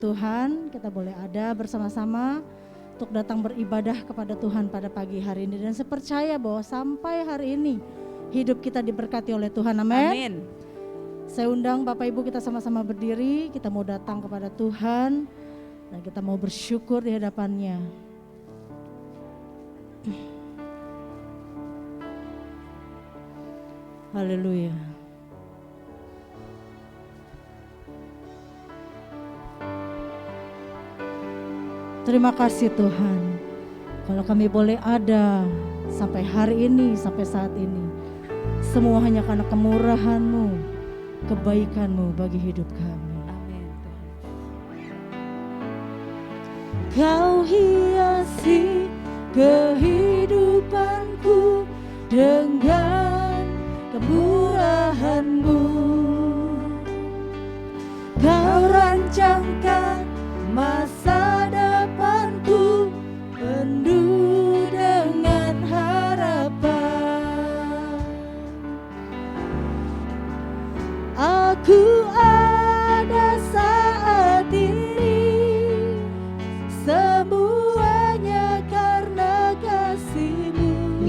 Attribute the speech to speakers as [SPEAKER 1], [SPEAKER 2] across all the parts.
[SPEAKER 1] Tuhan, kita boleh ada bersama-sama untuk datang beribadah kepada Tuhan pada pagi hari ini. Dan saya percaya bahwa sampai hari ini hidup kita diberkati oleh Tuhan. Amin.
[SPEAKER 2] Amin.
[SPEAKER 1] Saya undang Bapak Ibu kita sama-sama berdiri, kita mau datang kepada Tuhan dan kita mau bersyukur di hadapannya. Haleluya. Terima kasih Tuhan, kalau kami boleh ada sampai hari ini, sampai saat ini, semua hanya karena kemurahan-Mu, kebaikan-Mu bagi hidup kami.
[SPEAKER 2] Amin.
[SPEAKER 1] Kau hiasi kehidupanku dengan kemurahan-Mu. Kau rancangkan masa depanku penuh dengan harapan. Aku ada saat ini, semuanya karena kasih-Mu.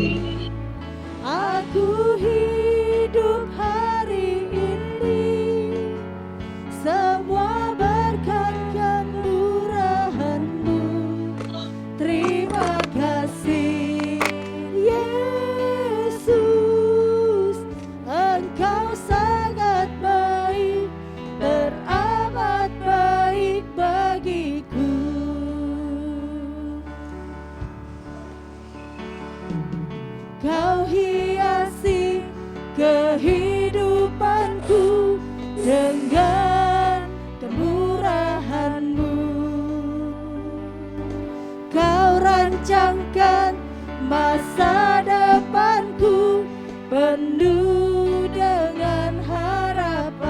[SPEAKER 1] Aku hidup hari ini, semua berkat kemurahan-Mu. Terima kasih Yesus, Engkau sangat baik, teramat baik bagiku. Kau hiasi kehidupanku dengan kemurahan-Mu. Kau rancangkan masa depanku penuh dengan harapan.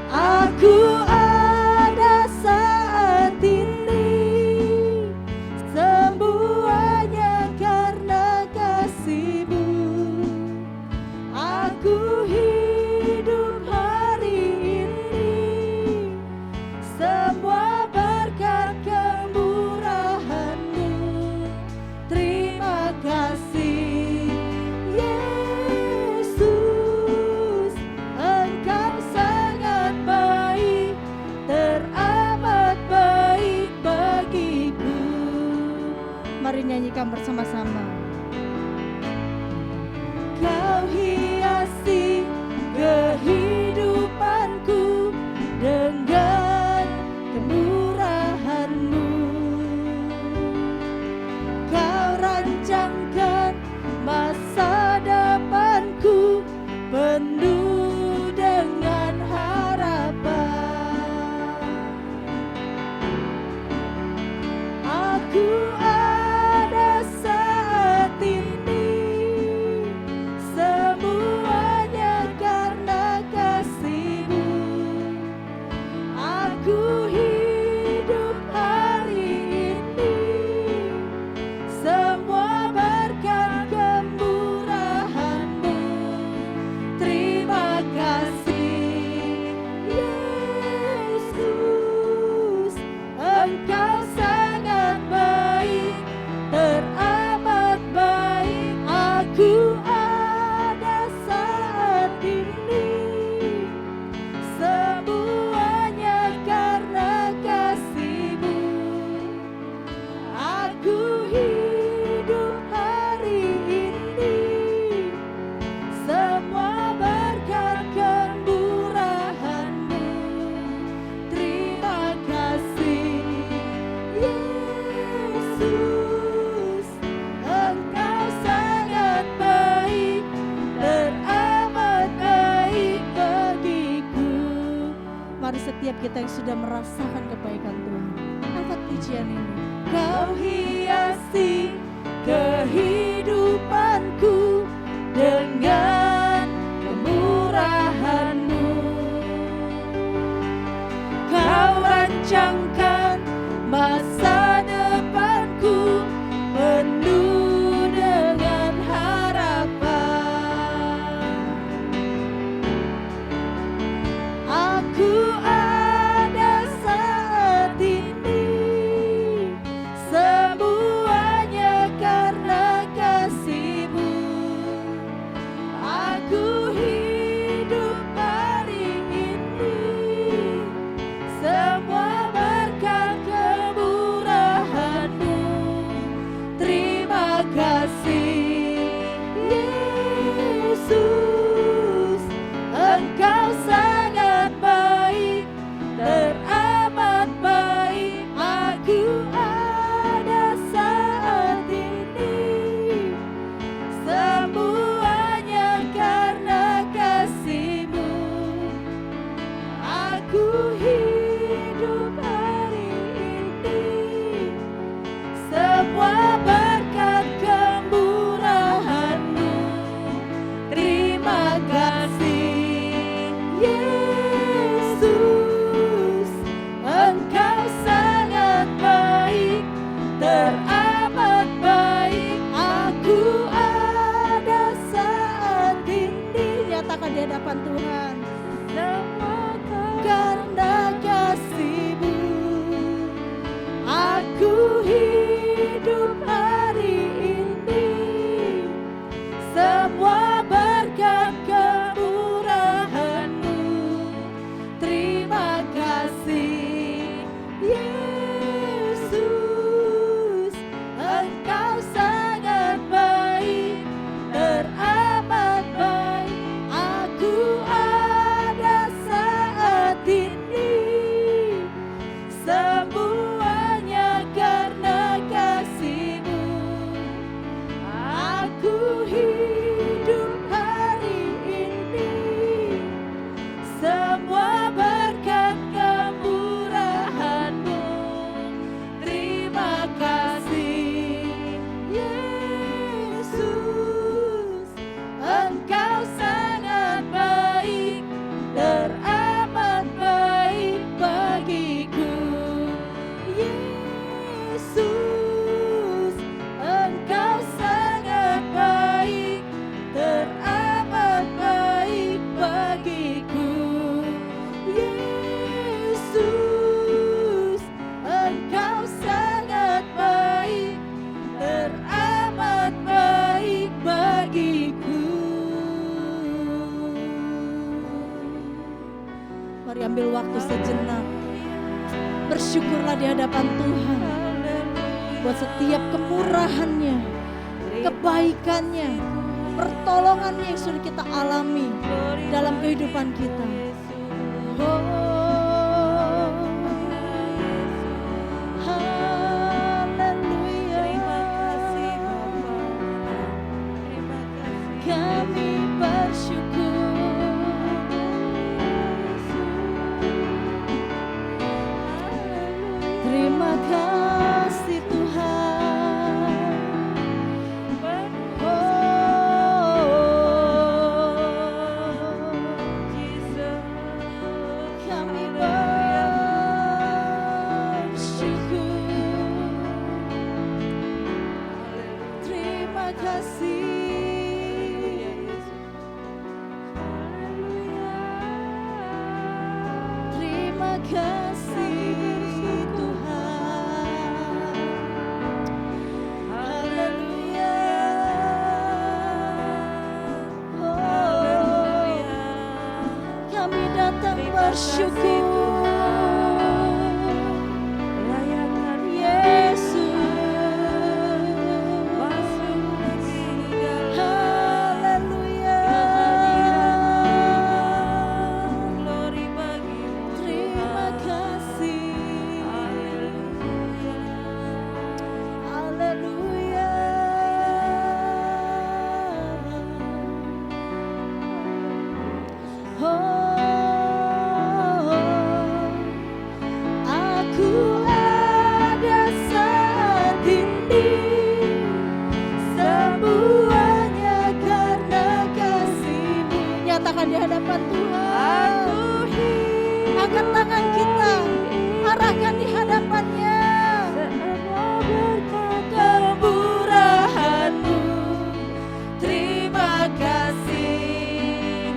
[SPEAKER 1] Aku ada saat ini, semuanya karena kasih-Mu. Aku hidup hari ini, semua berkat kemurahan-Mu. Terima kasih Yesus, Engkau sangat baik, teramat baik bagiku. Mari nyanyikan bersama-sama. Kau hiasi kehidupanku dengan kemurahan-Mu. Kau rancangkan masa depanku penuh dengan harapan. Aku ada saat ini, semuanya karena kasih-Mu. Aku hidup hari ini, semua berkat kemurahan-Mu. Terima kasih Yesus, Engkau sangat baik, teramat baik. Aku ada saat ini, semuanya karena kasih-Mu. Aku hidup hari ini, semua berkat kemurahan-Mu. Terima kasih Yesus, Engkau sangat baik, teramat baik bagiku. Mari setiap kita yang sudah merasakan kebaikan Tuhan, angkat pujian ini. Kau hiasi kehidupanku dengan kemurahan-Mu. Kau rancangkan masa depanku penuh dengan harapan. Mari ambil waktu sejenak. Bersyukurlah di hadapan Tuhan buat setiap kemurahan-Nya, kebaikan-Nya, pertolongan-Nya yang sudah kita alami dalam kehidupan kita. Haleluya. Kami bersyukur. Terima kasih Tuhan. Kami bersyukur. Terima kasih. Terima kasih Tuhan. Haleluya. Kami datang bersyukur. Yesus. Haleluya. Terima kasih. Haleluya. Aku ada saat ini, semuanya karena kasih-Mu. Nyatakan di hadapan Tuhan. Angkat tangan kita, arahkan di hadapan-Nya. Kemurahan-Mu, terima kasih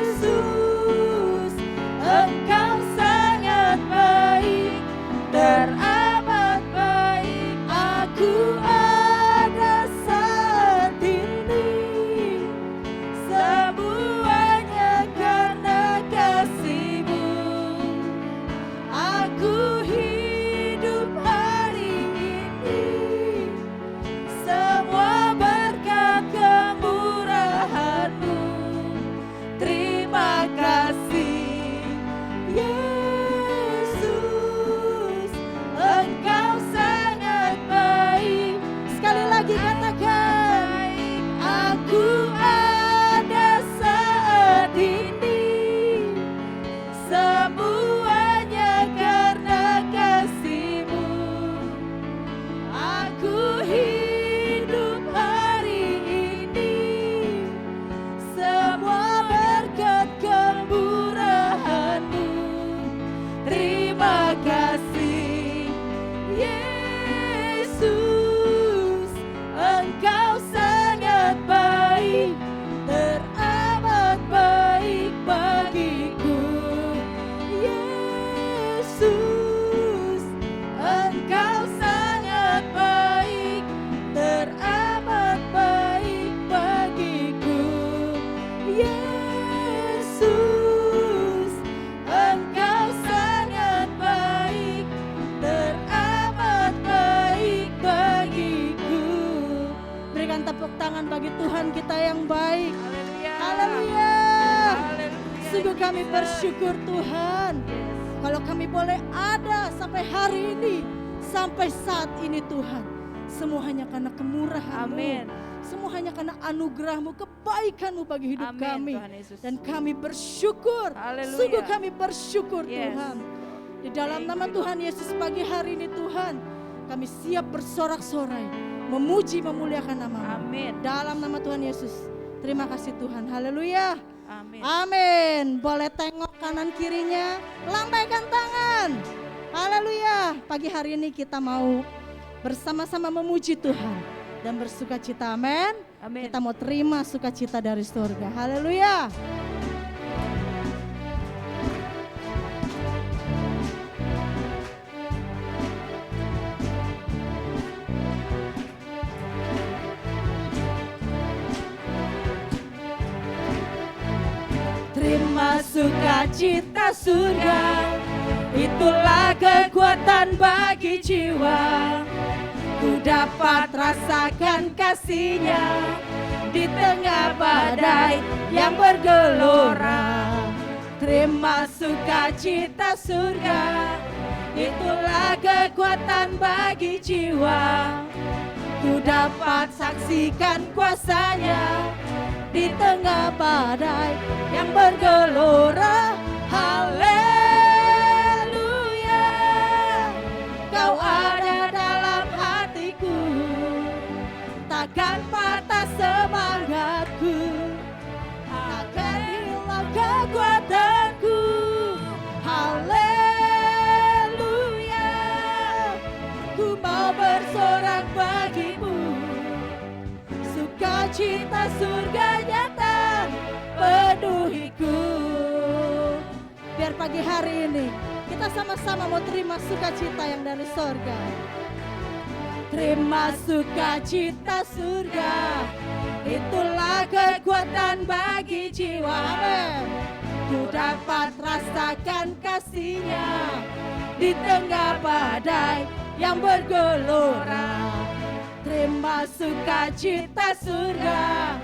[SPEAKER 1] Yesus. Engkau sangat baik, teramat baik. Aku ada saat ini, semuanya karena kasih-Mu. Aku hidup hari ini, semua berkat kemurahan-Mu. Terima kasih Yesus, Engkau sangat baik. Sekali lagi katakan, aku ada saat ini, semuanya karena kasih-Mu. Aku hidup hari ini, semua berkat kemurahan-Mu. Terima kasih Yesus, Engkau sangat baik, teramat baik bagiku. Yesus, Engkau sangat baik, teramat baik bagiku. Yesus, Engkau sangat baik, teramat baik bagiku. Berikan tepuk tangan bagi Tuhan kita yang baik. Haleluya. Sungguh kami bersyukur Tuhan. Kalau kami boleh ada sampai hari ini, sampai saat ini Tuhan, semua hanya karena kemurahan-Mu.
[SPEAKER 2] Amin.
[SPEAKER 1] Semua hanya karena anugerah-Mu, kebaikan-Mu bagi hidup
[SPEAKER 2] Amin,
[SPEAKER 1] kami.
[SPEAKER 2] Tuhan Yesus.
[SPEAKER 1] Dan kami bersyukur.
[SPEAKER 2] Haleluya.
[SPEAKER 1] Sungguh kami bersyukur
[SPEAKER 2] Yes.
[SPEAKER 1] Tuhan. Di dalam
[SPEAKER 2] Thank
[SPEAKER 1] nama
[SPEAKER 2] you.
[SPEAKER 1] Tuhan Yesus pagi hari ini Tuhan, kami siap bersorak-sorai, memuji memuliakan nama-Mu.
[SPEAKER 2] Amin.
[SPEAKER 1] Dalam nama Tuhan Yesus. Terima kasih Tuhan. Haleluya.
[SPEAKER 2] Amin.
[SPEAKER 1] Amin. Boleh tengok kanan kirinya, lambaikan tangan. Haleluya. Pagi hari ini kita mau bersama-sama memuji Tuhan dan bersukacita. Amin.
[SPEAKER 2] Amin.
[SPEAKER 1] Kita mau terima sukacita dari surga. Haleluya. Terima terima sukacita surga, itulah kekuatan bagi jiwa. Ku dapat rasakan kasih-Nya di tengah badai yang bergelora. Terima sukacita surga, itulah kekuatan bagi jiwa. Ku dapat saksikan kuasa-Nya di tengah badai yang bergelora. Haleluya, Kau ada dalam hatiku, takkan patah semangatku, takkan hilang kekuatanku. Haleluya, ku mau bersorak bagimu, sukacita surga nyata penuhiku. Biar pagi hari ini kita sama-sama mau terima sukacita yang dari surga. Terima sukacita surga, itulah kekuatan bagi jiwa. Amin. Ku dapat rasakan kasih-Nya di tengah badai yang bergelora. Terima sukacita surga,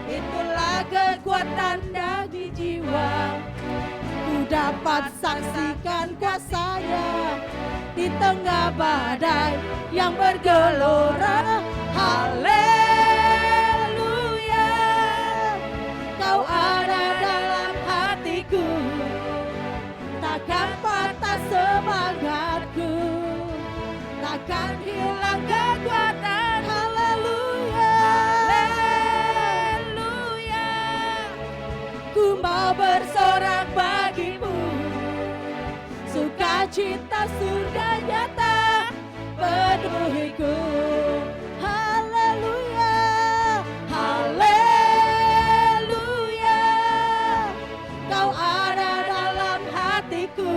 [SPEAKER 1] itulah kekuatan bagi jiwa. Ku dapat saksikan kuasa-Nya di tengah badai yang bergelora. Haleluya, Kau ada dalam hatiku, takkan patah semangatku, takkan hilang kekuatan. Haleluya, haleluya, ku mau bersorak bagimu, sukacita surga nyata penuhiku. Haleluya, haleluya, Kau ada dalam hatiku,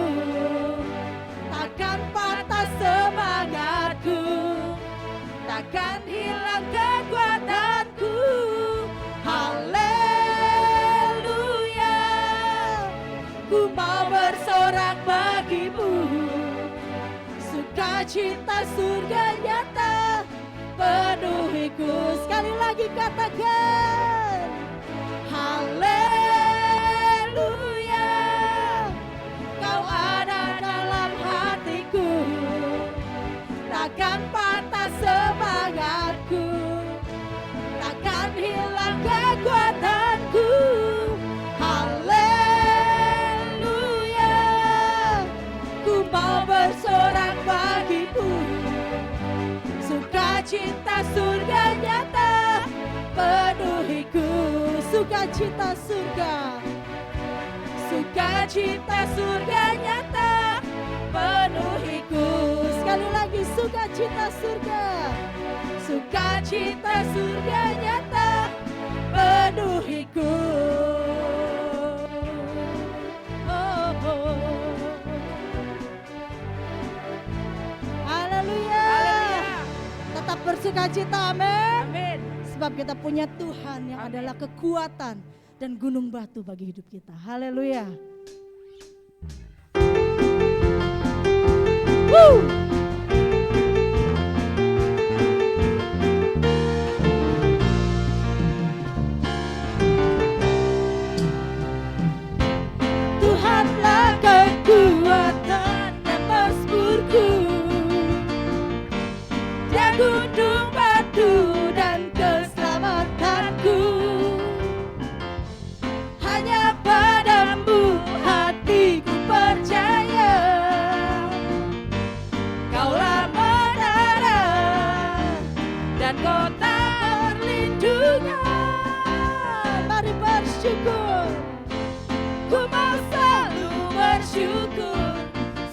[SPEAKER 1] takkan patah semangatku, takkan hilang kekuatanku. Haleluya, ku mau bersorak bagimu, sukacita surga nyata penuhiku. Sekali lagi katakan, haleluya, Kau ada dalam hatiku, takkan patah semangatku, takkan hilang kekuatanku. Haleluya, ku mau bersorak bagimu, sukacita surga nyata penuhiku. Sukacita surga, sukacita surga nyata penuhiku. Sekali lagi, sukacita surga, sukacita surga nyata penuhiku. Oh, oh. Haleluya, tetap bersukacita. Amin. Sebab kita punya Tuhan yang adalah kekuatan dan gunung batu bagi hidup kita. Haleluya. Tuhanlah kekuatan dan mazmurku, Dia gunung batu dan keselamatanku. Hanya padamu hatiku percaya, Kaulah menara dan kota perlindungan. Mari bersyukur, ku mau selalu bersyukur,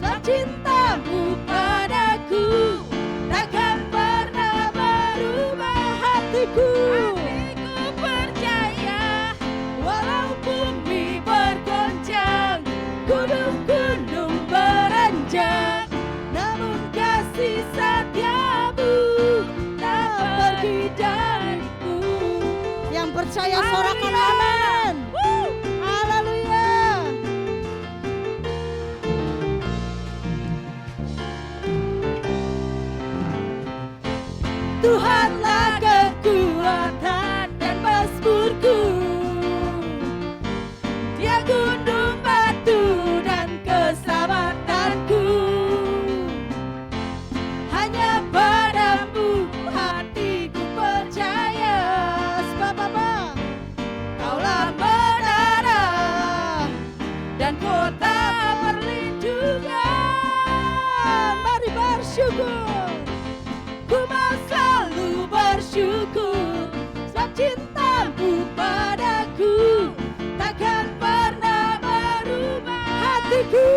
[SPEAKER 1] sebab cintamu padaku takkan pernah berubah. Hatiku percaya, walau bumi bergoncang, gunung-gunung beranjak, namun kasih setiamu tak pergi dariku. Yang percaya sorakan amin. Haleluya. Tuhanlah kekuatan dan mazmurku. Dia gunung batu dan keselamatanku. Hanya padamu hatiku percaya. Sebab Kaulah menara dan kota perlindungan. Mari bersyukur. Ku mau selalu bersyukur, sebab cintamu padaku takkan pernah berubah. Hatiku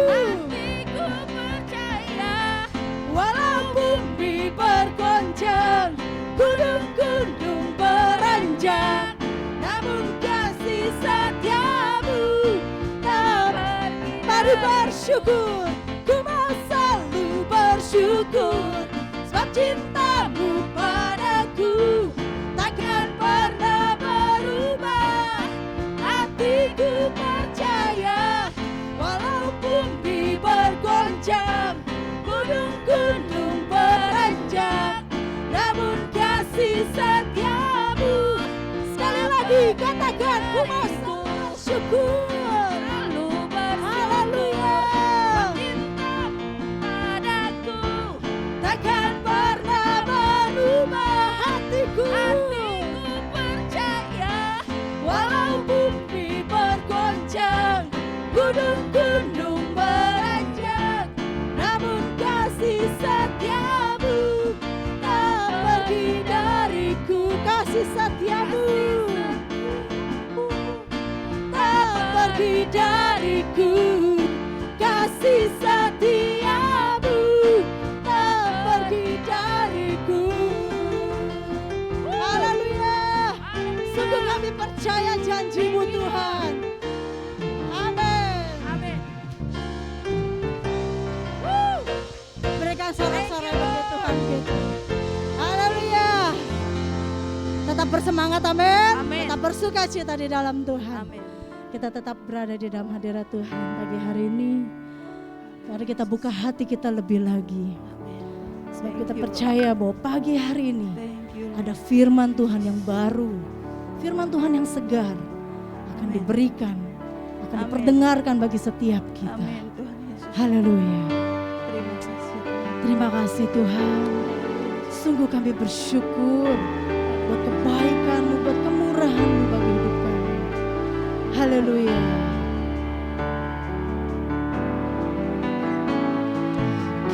[SPEAKER 1] percaya, walau bumi bergoncang, gunung-gunung beranjak, namun kasih setiamu tak pergi. Mari bersyukur. Ku mau selalu bersyukur, sebab cintamu padaku takkan pernah berubah. Hatiku percaya, walau bumi bergoncang, gunung-gunung beranjak, namun kasih setiamu. Sekali lagi katakan, ku mau selalu bersyukur. Takkan pernah berubah. Hatiku percaya, walau bumi bergoncang, gunung-gunung beranjak, namun kasih setiamu tak pergi dariku. Kasih setiamu tak pergi dariku. Kasih setiamu tak pergi dariku. Haleluya. Sungguh kami percaya janji-Mu Tuhan. Amin.
[SPEAKER 2] Amin.
[SPEAKER 1] Berikan sorak-sorai bagi Tuhan kita. Haleluya. Tetap bersemangat, amin.
[SPEAKER 2] Amin.
[SPEAKER 1] Tetap bersuka cita di dalam Tuhan.
[SPEAKER 2] Amin.
[SPEAKER 1] Kita tetap berada di dalam hadirat Tuhan pagi hari ini. Mari kita buka hati kita lebih lagi. Sebab kita percaya bahwa pagi hari ini ada firman Tuhan yang baru. Firman Tuhan yang segar akan diberikan, akan diperdengarkan bagi setiap kita.
[SPEAKER 2] Amin Tuhan Yesus.
[SPEAKER 1] Haleluya.
[SPEAKER 2] Terima kasih.
[SPEAKER 1] Terima kasih Tuhan. Sungguh kami bersyukur buat kebaikan-Mu, buat kemurahan-Mu bagi hidup kami. Haleluya.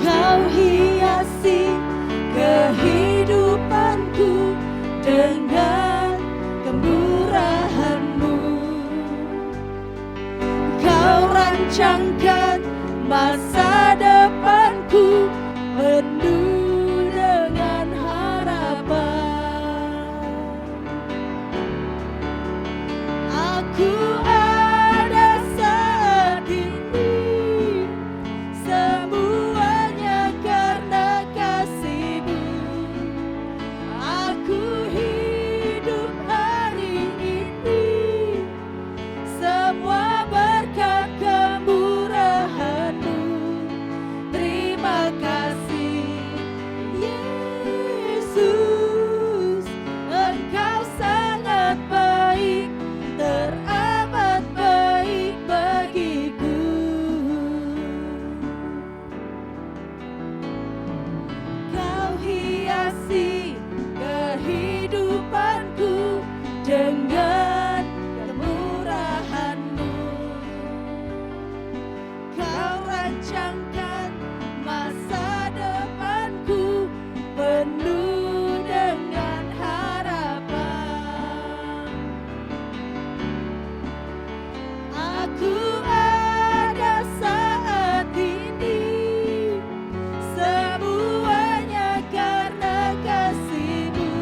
[SPEAKER 1] Kau hiasi kehidupanku dengan kemurahan-Mu. Kau rancangkan masa depanku penuh dengan harapan. Aku ada saat ini, semuanya karena kasih-Mu. Aku hidup hari ini, semua berkat kemurahan-Mu. Terima kasih Yesus, Engkau sangat baik, teramat baik bagiku. Kau hiasi kehidupanku dengan kemurahan-Mu. Kau rancangkan masa depanku penuh dengan harapan. Aku ada saat ini, semuanya karena kasih-Mu.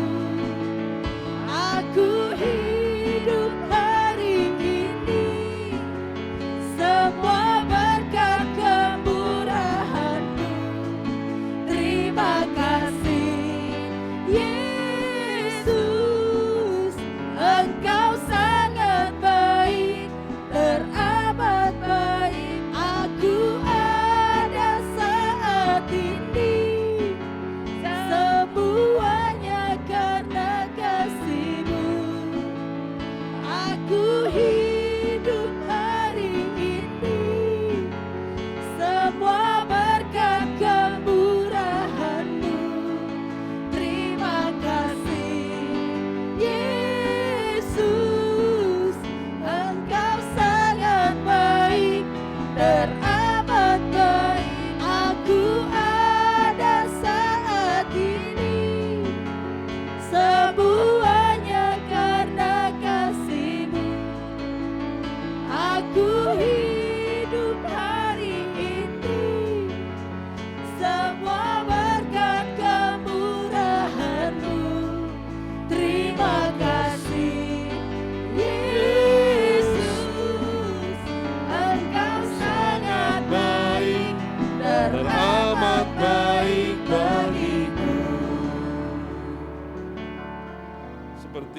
[SPEAKER 1] Aku hidup hari ini, semua berkat kemurahan-Mu.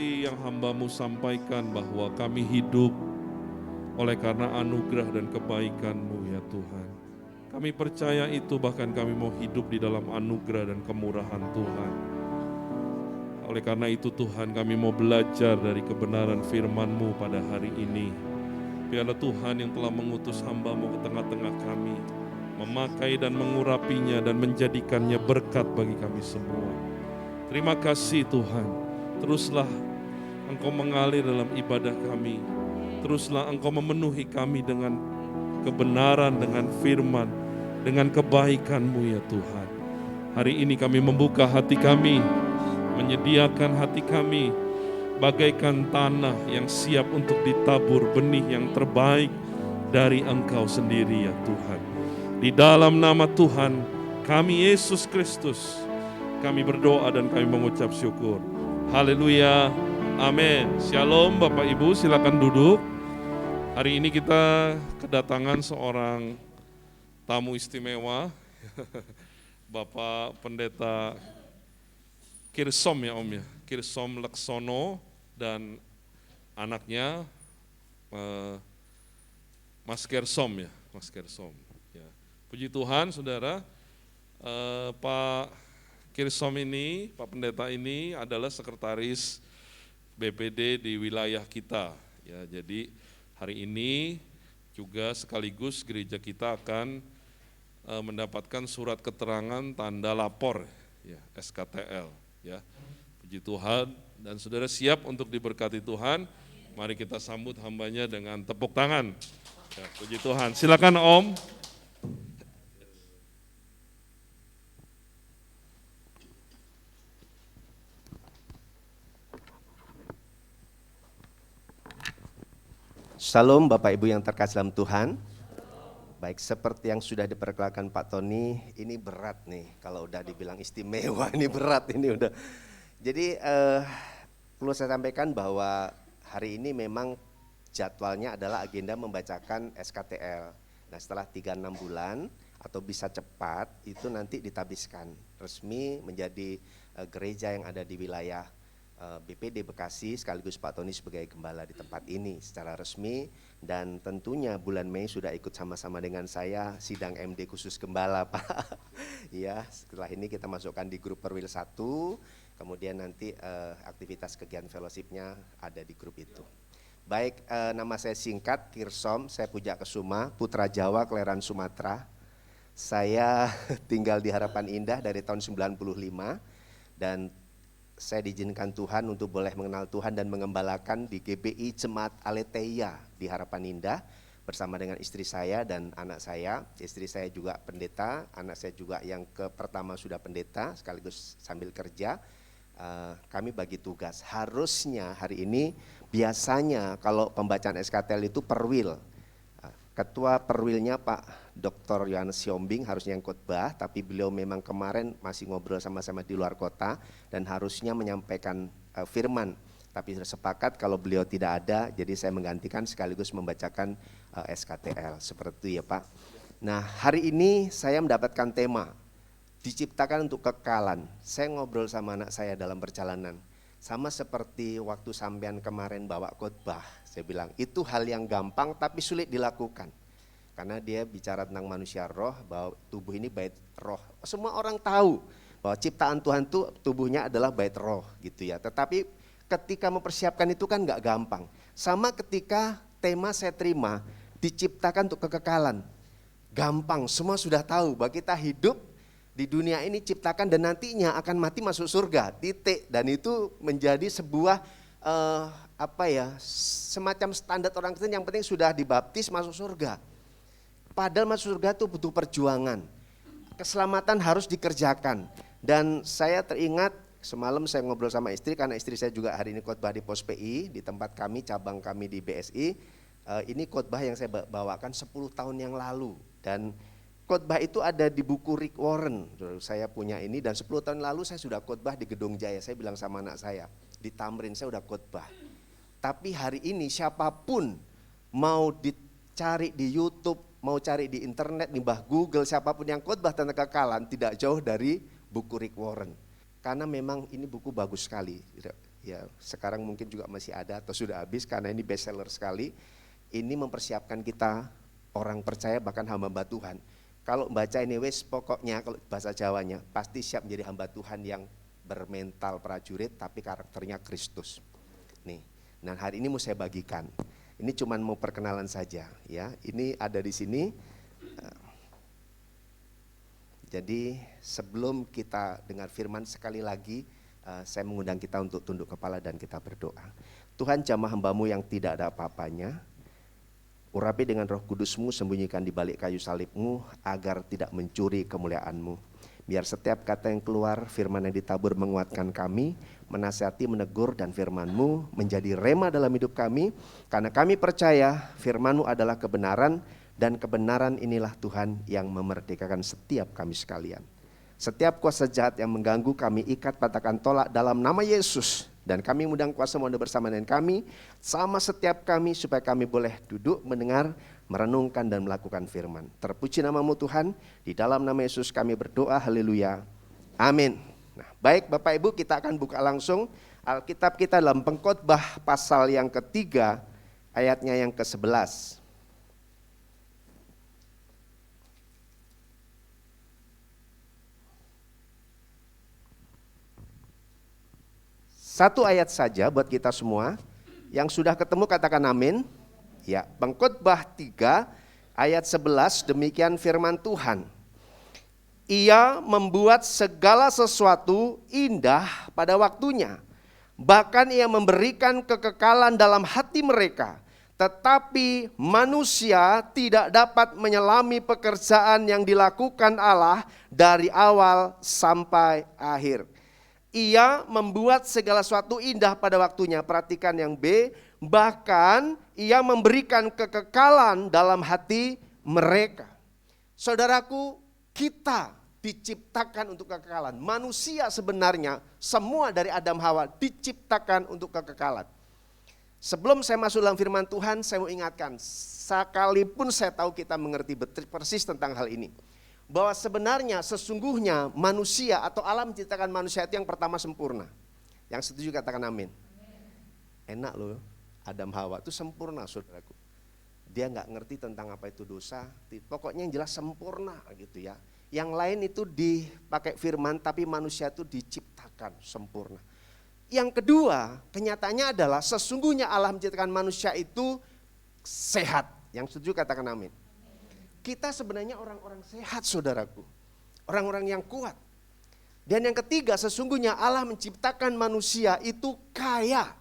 [SPEAKER 3] seperti yang hamba-Mu sampaikan bahwa kami hidup oleh karena anugerah dan kebaikan-Mu ya Tuhan. Kami percaya itu, bahkan kami mau hidup di dalam anugerah dan kemurahan Tuhan. Oleh karena itu Tuhan, kami mau belajar dari kebenaran firman-Mu pada hari ini. Biarlah Tuhan yang telah mengutus hamba-Mu ke tengah-tengah kami, memakai dan mengurapinya dan menjadikannya berkat bagi kami semua. Terima kasih Tuhan, teruslah Engkau mengalir dalam ibadah kami. Teruslah Engkau memenuhi kami dengan kebenaran, dengan firman, dengan kebaikan-Mu ya Tuhan. Hari ini kami membuka hati kami, menyediakan hati kami bagaikan tanah yang siap untuk ditabur benih yang terbaik dari Engkau sendiri ya Tuhan. Di dalam nama Tuhan kami Yesus Kristus, kami berdoa dan kami mengucap syukur. Haleluya, amin. Shalom Bapak Ibu, silakan duduk. Hari ini kita kedatangan seorang tamu istimewa, Bapak Pendeta Kirsom ya Om ya, Kirsom Laksono dan anaknya Mas Kersom ya, Mas Kersom. Ya. Puji Tuhan saudara, Pak Kirsom ini, Pak Pendeta ini adalah sekretaris BPD di wilayah kita. Ya, jadi hari ini juga sekaligus gereja kita akan mendapatkan surat keterangan tanda lapor ya, SKTL ya. Puji Tuhan, dan saudara siap untuk diberkati Tuhan. Mari kita sambut hambanya dengan tepuk tangan. Ya, puji Tuhan. Silakan Om.
[SPEAKER 4] Shalom Bapak Ibu yang terkasih dalam Tuhan. Baik, seperti yang sudah diperkenalkan Pak Tony, ini berat nih. Kalau udah dibilang istimewa, ini berat ini udah. Jadi perlu saya sampaikan bahwa hari ini memang jadwalnya adalah agenda membacakan SKTL. Nah setelah 3-6 bulan atau bisa cepat itu nanti ditabiskan resmi menjadi gereja yang ada di wilayah BPD Bekasi, sekaligus Pak Tony sebagai gembala di tempat ini secara resmi. Dan tentunya bulan Mei sudah ikut sama-sama dengan saya sidang MD khusus gembala Pak. Ya, setelah ini kita masukkan di grup Perwil 1, kemudian nanti aktivitas kegiatan fellowship-nya ada di grup itu. Baik, nama saya singkat Kirsom, saya Puja Kesuma, putra Jawa, kelahiran Sumatera. Saya tinggal di Harapan Indah dari tahun 95 dan saya diizinkan Tuhan untuk boleh mengenal Tuhan dan mengembalakan di GBI Jemaat Aletheia di Harapan Indah bersama dengan istri saya dan anak saya. Istri saya juga pendeta, anak saya juga yang pertama sudah pendeta sekaligus sambil kerja. Kami bagi tugas. Harusnya hari ini biasanya kalau pembacaan SKTL itu perwil. Ketua perwilnya Pak Dr. Yohanes Siombing harusnya yang khotbah, tapi beliau memang kemarin masih ngobrol sama-sama di luar kota dan harusnya menyampaikan firman. Tapi sudah sepakat kalau beliau tidak ada, jadi saya menggantikan sekaligus membacakan SKTL. Seperti itu ya Pak. Nah hari ini saya mendapatkan tema, diciptakan untuk kekekalan. Saya ngobrol sama anak saya dalam perjalanan. Sama seperti waktu sampean kemarin bawa khotbah, saya bilang itu hal yang gampang tapi sulit dilakukan. Karena dia bicara tentang manusia roh, bahwa tubuh ini bait roh. Semua orang tahu bahwa ciptaan Tuhan itu tubuhnya adalah bait roh gitu ya. Tetapi ketika mempersiapkan itu kan gak gampang. Sama ketika tema saya terima, diciptakan untuk kekekalan. Gampang, semua sudah tahu bahwa kita hidup di dunia ini ciptakan dan nantinya akan mati masuk surga, titik. Dan itu menjadi sebuah semacam standar orang Kristen, yang penting sudah dibaptis masuk surga. Padahal masuk surga itu butuh perjuangan, keselamatan harus dikerjakan. Dan saya teringat semalam saya ngobrol sama istri, karena istri saya juga hari ini khotbah di Pos PI, di tempat kami, cabang kami di BSI. Ini khotbah yang saya bawakan 10 tahun yang lalu. Dan khotbah itu ada di buku Rick Warren, saya punya ini, dan 10 tahun lalu saya sudah khotbah di Gedung Jaya. Saya bilang sama anak saya, di Tamrin saya udah khotbah. Tapi hari ini siapapun mau dicari di YouTube, mau cari di internet, di Google, siapapun yang khotbah tentang kekekalan tidak jauh dari buku Rick Warren. Karena memang ini buku bagus sekali. ya sekarang mungkin juga masih ada atau sudah habis karena ini bestseller sekali. Ini mempersiapkan kita orang percaya bahkan hamba Tuhan. Kalau baca ini wes pokoknya kalau bahasa Jawanya pasti siap menjadi hamba Tuhan yang bermental prajurit tapi karakternya Kristus. Nih, nah hari ini mau saya bagikan. Ini cuman mau perkenalan saja ya. Ini ada di sini. Jadi sebelum kita dengar firman sekali lagi saya mengundang kita untuk tunduk kepala dan kita berdoa. Tuhan, jamah hamba-Mu yang tidak ada apa-apanya, urapi dengan Roh Kudus-Mu, sembunyikan di balik kayu salib-Mu agar tidak mencuri kemuliaan-Mu. Biar setiap kata yang keluar, firman yang ditabur menguatkan kami, menasihati, menegur, dan firman-Mu menjadi rema dalam hidup kami. Karena kami percaya firman-Mu adalah kebenaran, dan kebenaran inilah Tuhan yang memerdekakan setiap kami sekalian. Setiap kuasa jahat yang mengganggu kami ikat, patahkan, tolak dalam nama Yesus. Dan kami undang kuasa-Mu ada bersama dengan kami, sama setiap kami supaya kami boleh duduk, mendengar, merenungkan dan melakukan firman. Terpuji nama-Mu Tuhan, di dalam nama Yesus kami berdoa, haleluya, amin. Nah, baik Bapak Ibu, kita akan buka langsung Alkitab kita dalam Pengkhotbah pasal yang ketiga, ayatnya yang ke-11. Satu ayat saja buat kita semua. Yang sudah ketemu katakan amin. Ya, Pengkhotbah 3 ayat 11, demikian firman Tuhan. Ia membuat segala sesuatu indah pada waktunya. Bahkan ia memberikan kekekalan dalam hati mereka. Tetapi manusia tidak dapat menyelami pekerjaan yang dilakukan Allah dari awal sampai akhir. Ia membuat segala sesuatu indah pada waktunya. Perhatikan yang B. Bahkan ia memberikan kekekalan dalam hati mereka. Saudaraku, kita diciptakan untuk kekekalan. Manusia sebenarnya semua dari Adam Hawa diciptakan untuk kekekalan. Sebelum saya masuk dalam firman Tuhan, saya mau ingatkan. Sekalipun saya tahu kita mengerti persis tentang hal ini. Bahwa sebenarnya sesungguhnya manusia atau alam menciptakan manusia itu yang pertama sempurna. Yang setuju katakan amin. Enak loh, Adam Hawa itu sempurna saudaraku. Dia gak ngerti tentang apa itu dosa, pokoknya yang jelas sempurna gitu ya. Yang lain itu dipakai firman tapi manusia itu diciptakan sempurna. Yang kedua, kenyataannya adalah sesungguhnya Allah menciptakan manusia itu sehat. Yang setuju katakan amin. Kita sebenarnya orang-orang sehat saudaraku, orang-orang yang kuat. Dan yang ketiga, sesungguhnya Allah menciptakan manusia itu kaya.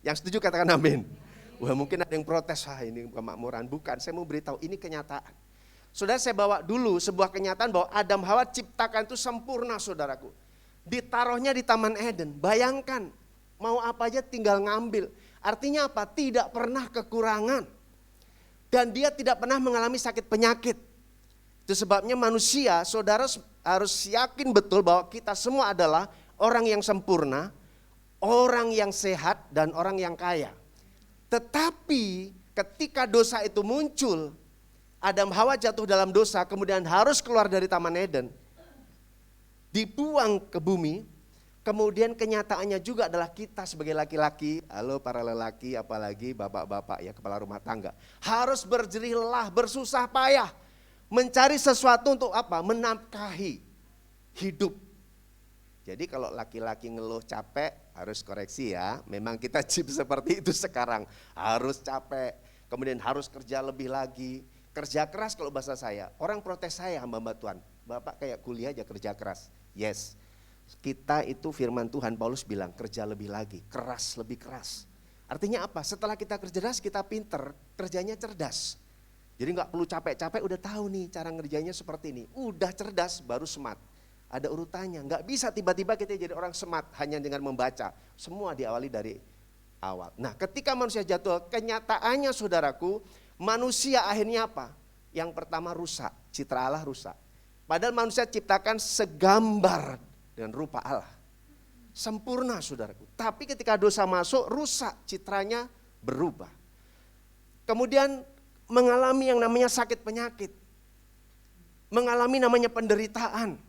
[SPEAKER 4] Yang setuju katakan amin. Wah, mungkin ada yang protes, ini kemakmuran. Bukan, saya mau beritahu ini kenyataan. Saudara, saya bawa dulu sebuah kenyataan bahwa Adam Hawa ciptakan itu sempurna saudaraku. Ditaruhnya di Taman Eden, bayangkan mau apa aja tinggal ngambil. Artinya apa? Tidak pernah kekurangan. Dan dia tidak pernah mengalami sakit penyakit. Itu sebabnya manusia, saudara harus yakin betul bahwa kita semua adalah orang yang sempurna, orang yang sehat, dan orang yang kaya. Tetapi ketika dosa itu muncul, Adam Hawa jatuh dalam dosa, kemudian harus keluar dari Taman Eden, dibuang ke bumi. Kemudian kenyataannya juga adalah kita sebagai laki-laki, halo para lelaki apalagi bapak-bapak ya kepala rumah tangga. Harus berjerih lelah, bersusah payah, mencari sesuatu untuk apa? Menafkahi hidup. Jadi kalau laki-laki ngeluh capek harus koreksi ya. Memang kita chip seperti itu sekarang, harus capek, kemudian harus kerja lebih lagi. Kerja keras kalau bahasa saya, orang protes saya hamba Tuhan, Bapak kayak kuliah aja kerja keras. Yes. Kita itu firman Tuhan, Paulus bilang kerja lebih lagi, keras lebih keras. Artinya apa? Setelah kita kerja keras kita pinter, kerjanya cerdas. Jadi gak perlu capek-capek, udah tahu nih cara ngerjainnya seperti ini. Udah cerdas baru smart. Ada urutannya, gak bisa tiba-tiba kita jadi orang smart hanya dengan membaca. Semua diawali dari awal. Nah ketika manusia jatuh, kenyataannya saudaraku, manusia akhirnya apa? Yang pertama rusak, citra Allah rusak. Padahal manusia ciptakan segambar dengan rupa Allah. Sempurna saudaraku. Tapi ketika dosa masuk, rusak, citranya berubah. Kemudian mengalami yang namanya sakit penyakit. Mengalami namanya penderitaan.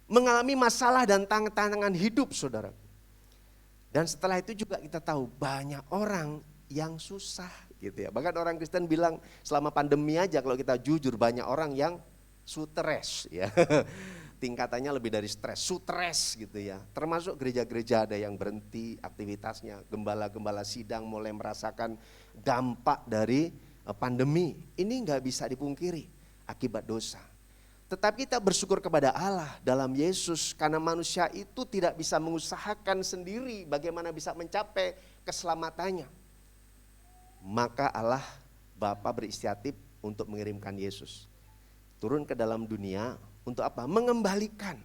[SPEAKER 4] Mengalami masalah dan tantangan hidup saudaraku. Dan setelah itu juga kita tahu banyak orang yang susah gitu ya. Bahkan orang Kristen bilang selama pandemi aja kalau kita jujur banyak orang yang stres ya. Tingkatannya lebih dari stres, sutres gitu ya. Termasuk gereja-gereja ada yang berhenti aktivitasnya, gembala-gembala sidang mulai merasakan dampak dari pandemi. Ini nggak bisa dipungkiri akibat dosa. Tetapi kita bersyukur kepada Allah dalam Yesus karena manusia itu tidak bisa mengusahakan sendiri bagaimana bisa mencapai keselamatannya. Maka Allah Bapa berinisiatif untuk mengirimkan Yesus. Turun ke dalam dunia untuk apa? Mengembalikan.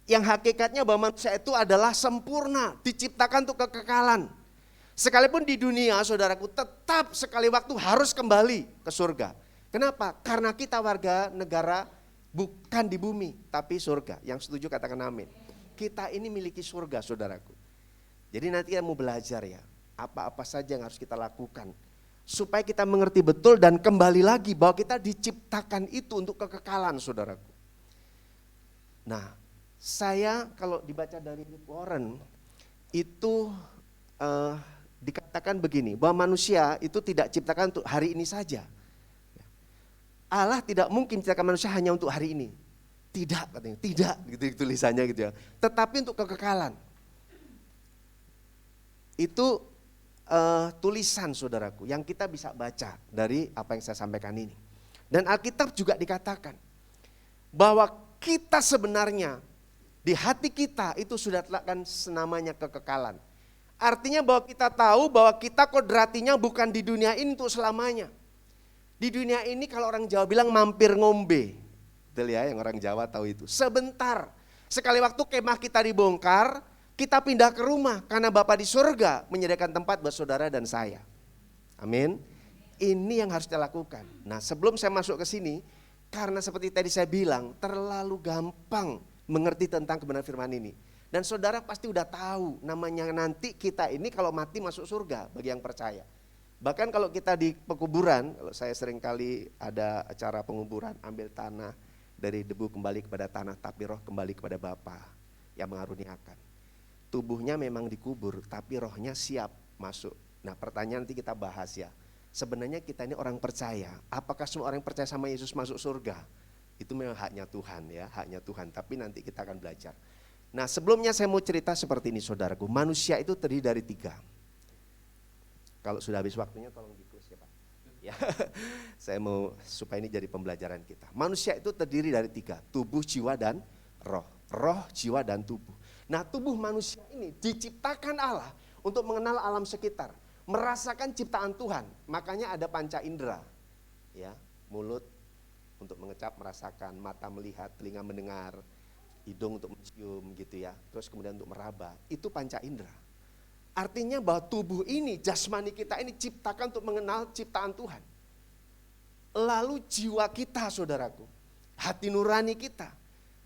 [SPEAKER 4] Yang hakikatnya bahwa manusia itu adalah sempurna, diciptakan untuk kekekalan. Sekalipun di dunia saudaraku tetap sekali waktu harus kembali ke surga. Kenapa? Karena kita warga negara bukan di bumi, tapi surga. Yang setuju katakan amin. Kita ini miliki surga saudaraku. Jadi nanti kita mau belajar ya, apa-apa saja yang harus kita lakukan. Supaya kita mengerti betul dan kembali lagi bahwa kita diciptakan itu untuk kekekalan saudaraku. Nah saya kalau dibaca dari Rick Warren itu dikatakan begini, bahwa manusia itu tidak diciptakan untuk hari ini saja. Allah tidak mungkin menciptakan manusia hanya untuk hari ini. Tidak katanya, tidak gitu tulisannya gitu ya. Tetapi untuk kekekalan. Itu tulisan saudaraku yang kita bisa baca dari apa yang saya sampaikan ini. Dan Alkitab juga dikatakan bahwa kita sebenarnya di hati kita itu sudah letakkan senamanya kekekalan. Artinya bahwa kita tahu bahwa kita kodratinya bukan di dunia ini untuk selamanya. Di dunia ini kalau orang Jawa bilang mampir ngombe. Betul ya, yang orang Jawa tahu itu. Sebentar, sekali waktu kemah kita dibongkar, kita pindah ke rumah karena Bapa di surga menyediakan tempat buat saudara dan saya. Amin. Ini yang harus kita lakukan. Nah sebelum saya masuk ke sini, karena seperti tadi saya bilang, terlalu gampang mengerti tentang kebenaran firman ini. Dan saudara pasti udah tahu namanya nanti kita ini kalau mati masuk surga bagi yang percaya. Bahkan kalau kita di pekuburan, kalau saya sering kali ada acara penguburan, ambil tanah dari debu kembali kepada tanah, tapi roh kembali kepada Bapa yang mengaruniakan. Tubuhnya memang dikubur, tapi rohnya siap masuk. Nah pertanyaan nanti kita bahas ya. Sebenarnya kita ini orang percaya, apakah semua orang yang percaya sama Yesus masuk surga? Itu memang haknya Tuhan ya, haknya Tuhan. Tapi nanti kita akan belajar. Nah sebelumnya saya mau cerita seperti ini saudaraku, manusia itu terdiri dari 3. Kalau sudah habis waktunya tolong di-close ya Pak. Ya, saya mau supaya ini jadi pembelajaran kita. Manusia itu terdiri dari 3, tubuh, jiwa, dan roh. Roh, jiwa, dan tubuh. Nah tubuh manusia ini diciptakan Allah untuk mengenal alam sekitar. Merasakan ciptaan Tuhan. Makanya ada panca indera. Ya, mulut untuk mengecap merasakan, mata melihat, telinga mendengar, hidung untuk mencium gitu ya. Terus kemudian untuk meraba. Itu panca indera. Artinya bahwa tubuh ini, jasmani kita ini ciptakan untuk mengenal ciptaan Tuhan. Lalu jiwa kita saudaraku, hati nurani kita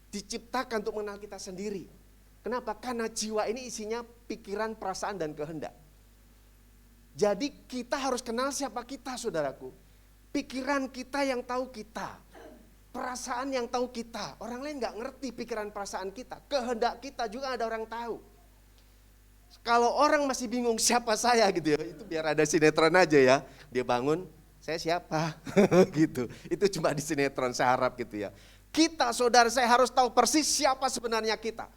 [SPEAKER 4] diciptakan untuk mengenal kita sendiri. Kenapa? Karena jiwa ini isinya pikiran, perasaan, dan kehendak. Jadi kita harus kenal siapa kita saudaraku. Pikiran kita yang tahu kita. Perasaan yang tahu kita. Orang lain gak ngerti pikiran perasaan kita. Kehendak kita juga ada orang tahu. Kalau orang masih bingung siapa saya gitu ya, itu biar ada sinetron aja ya. Dia bangun, saya siapa gitu. Itu cuma di sinetron saya harap gitu ya. Kita saudara saya harus tahu persis siapa sebenarnya kita.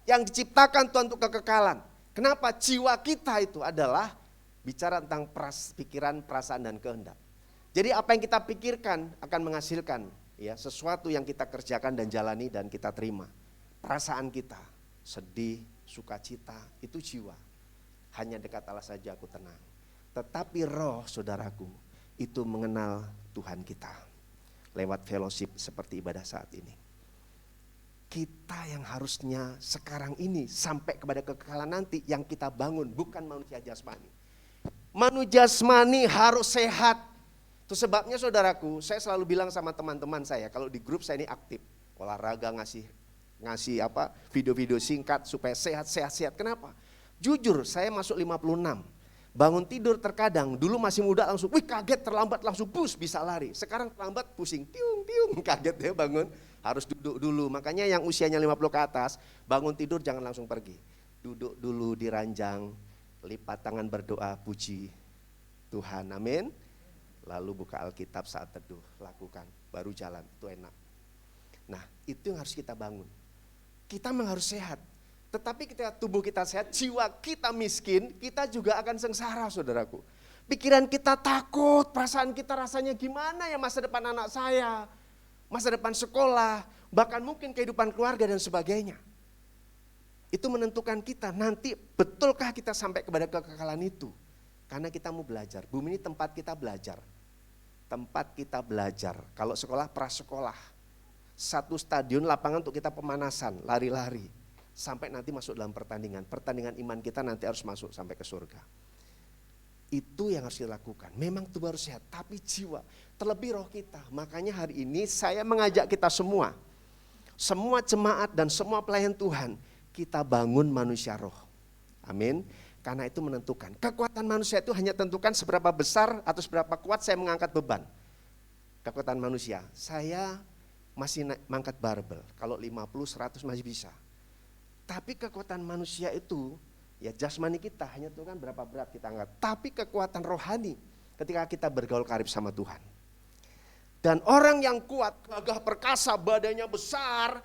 [SPEAKER 4] Yang diciptakan Tuhan untuk kekekalan. Kenapa? Jiwa kita itu adalah bicara tentang pikiran, perasaan, dan kehendak. Jadi apa yang kita pikirkan akan menghasilkan ya sesuatu yang kita kerjakan dan jalani dan kita terima. Perasaan kita, sedih, sukacita, itu jiwa. Hanya dekat Allah saja aku tenang. Tetapi roh saudaraku itu mengenal Tuhan kita. Lewat fellowship seperti ibadah saat ini. Kita yang harusnya sekarang ini sampai kepada kekekalan nanti yang kita bangun bukan manusia jasmani. Manusia jasmani harus sehat. Itu sebabnya saudaraku, saya selalu bilang sama teman-teman saya, kalau di grup saya ini aktif. Olahraga ngasih video-video singkat supaya sehat. Kenapa? Jujur saya masuk 56. Bangun tidur terkadang, dulu masih muda langsung, wih kaget terlambat langsung bus bisa lari. Sekarang terlambat pusing, piung, kaget ya bangun. Harus duduk dulu, makanya yang usianya 50 ke atas, bangun tidur jangan langsung pergi. duduk dulu di ranjang, lipat tangan berdoa, puji Tuhan, amin. Lalu buka Alkitab saat teduh, lakukan, baru jalan, itu enak. Nah, itu yang harus kita bangun. Kita memang harus sehat, tetapi ketika tubuh kita sehat, jiwa kita miskin, kita juga akan sengsara, saudaraku. Pikiran kita takut, perasaan kita rasanya gimana ya masa depan anak saya, masa depan sekolah, bahkan mungkin kehidupan keluarga dan sebagainya. Itu menentukan kita nanti betulkah kita sampai kepada kekekalan itu. Karena kita mau belajar, bumi ini tempat kita belajar. Tempat kita belajar, kalau sekolah prasekolah. Satu stadion lapangan untuk kita pemanasan, lari-lari. Sampai nanti masuk dalam pertandingan. Pertandingan iman kita nanti harus masuk sampai ke surga. Itu yang harus dilakukan. Memang tubuh harus sehat, tapi jiwa, terlebih roh kita. Makanya hari ini saya mengajak kita semua jemaat dan semua pelayan Tuhan, kita bangun manusia roh. Amin. Karena itu menentukan. Kekuatan manusia itu hanya tentukan seberapa besar atau seberapa kuat saya mengangkat beban. Kekuatan manusia, saya masih mengangkat barbel. Kalau 50, 100 masih bisa. Tapi kekuatan manusia itu, ya jasmani kita hanya tentukan berapa berat kita angkat. Tapi kekuatan rohani ketika kita bergaul karib sama Tuhan. Dan orang yang kuat, gagah perkasa, badannya besar,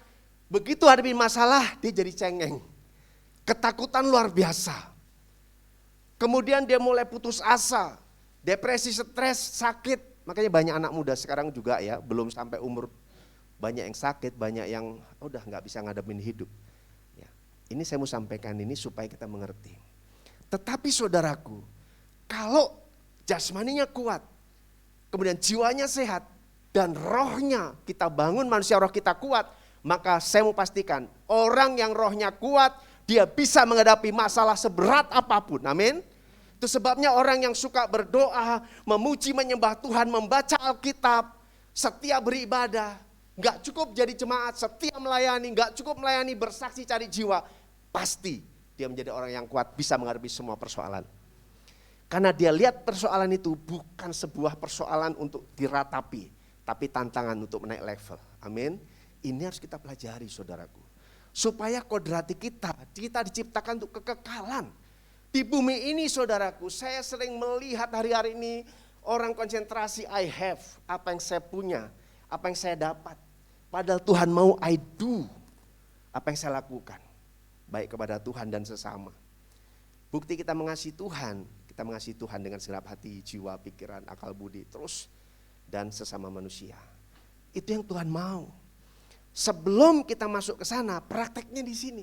[SPEAKER 4] begitu hadapi masalah, dia jadi cengeng. Ketakutan luar biasa. Kemudian dia mulai putus asa, depresi, stres, sakit. Makanya banyak anak muda sekarang juga ya, belum sampai umur, banyak yang sakit, banyak yang udah gak bisa ngadepin hidup. Ya, ini saya mau sampaikan ini supaya kita mengerti. Tetapi saudaraku, kalau jasmaninya kuat, kemudian jiwanya sehat, dan rohnya kita bangun manusia roh kita kuat, maka saya mau pastikan orang yang rohnya kuat, dia bisa menghadapi masalah seberat apapun, amin. Itu sebabnya orang yang suka berdoa, memuji, menyembah Tuhan, membaca Alkitab, setia beribadah, gak cukup jadi jemaat, setia melayani, gak cukup melayani, bersaksi cari jiwa, pasti dia menjadi orang yang kuat, bisa menghadapi semua persoalan. Karena dia lihat persoalan itu bukan sebuah persoalan untuk diratapi, tapi tantangan untuk menaik level, amin. Ini harus kita pelajari saudaraku. Supaya kodrati kita diciptakan untuk kekekalan. Di bumi ini saudaraku, saya sering melihat hari-hari ini orang konsentrasi I have, apa yang saya punya, apa yang saya dapat. Padahal Tuhan mau I do, apa yang saya lakukan. Baik kepada Tuhan dan sesama. Bukti kita mengasihi Tuhan dengan segenap hati, jiwa, pikiran, akal budi, terus dan sesama manusia. Itu yang Tuhan mau. Sebelum kita masuk ke sana, prakteknya di sini.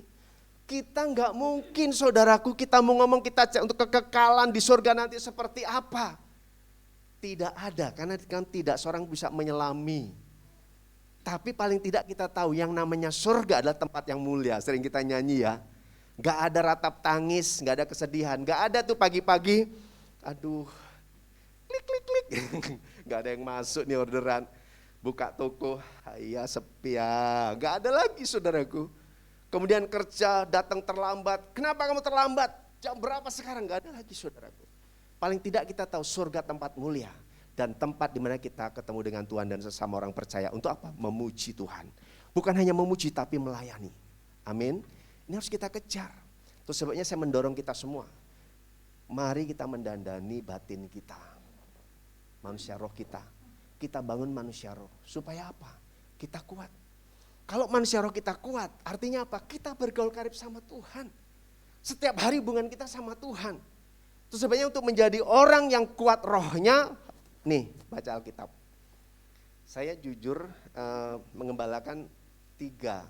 [SPEAKER 4] Kita nggak mungkin saudaraku, kita mau ngomong kita untuk kekekalan di surga nanti seperti apa. Tidak ada, karena kan tidak seorang bisa menyelami. Tapi paling tidak kita tahu yang namanya surga adalah tempat yang mulia. Sering kita nyanyi ya. Nggak ada ratap tangis, nggak ada kesedihan. Nggak ada tuh pagi-pagi, aduh, klik. Nggak ada yang masuk nih orderan. Buka toko, iya sepi ya, gak ada lagi saudaraku. Kemudian kerja, datang terlambat. Kenapa kamu terlambat? Jam berapa sekarang? Gak ada lagi saudaraku. Paling tidak kita tahu surga tempat mulia. Dan tempat di mana kita ketemu dengan Tuhan dan sesama orang percaya. Untuk apa? Memuji Tuhan. Bukan hanya memuji tapi melayani. Amin. Ini harus kita kejar. Terus sebabnya saya mendorong kita semua. Mari kita mendandani batin kita. Manusia roh kita. Kita bangun manusia roh, supaya apa? Kita kuat. Kalau manusia roh kita kuat, artinya apa? Kita bergaul karib sama Tuhan. Setiap hari hubungan kita sama Tuhan. Itu sebenarnya untuk menjadi orang yang kuat rohnya, nih baca Alkitab. Saya jujur mengembalakan 3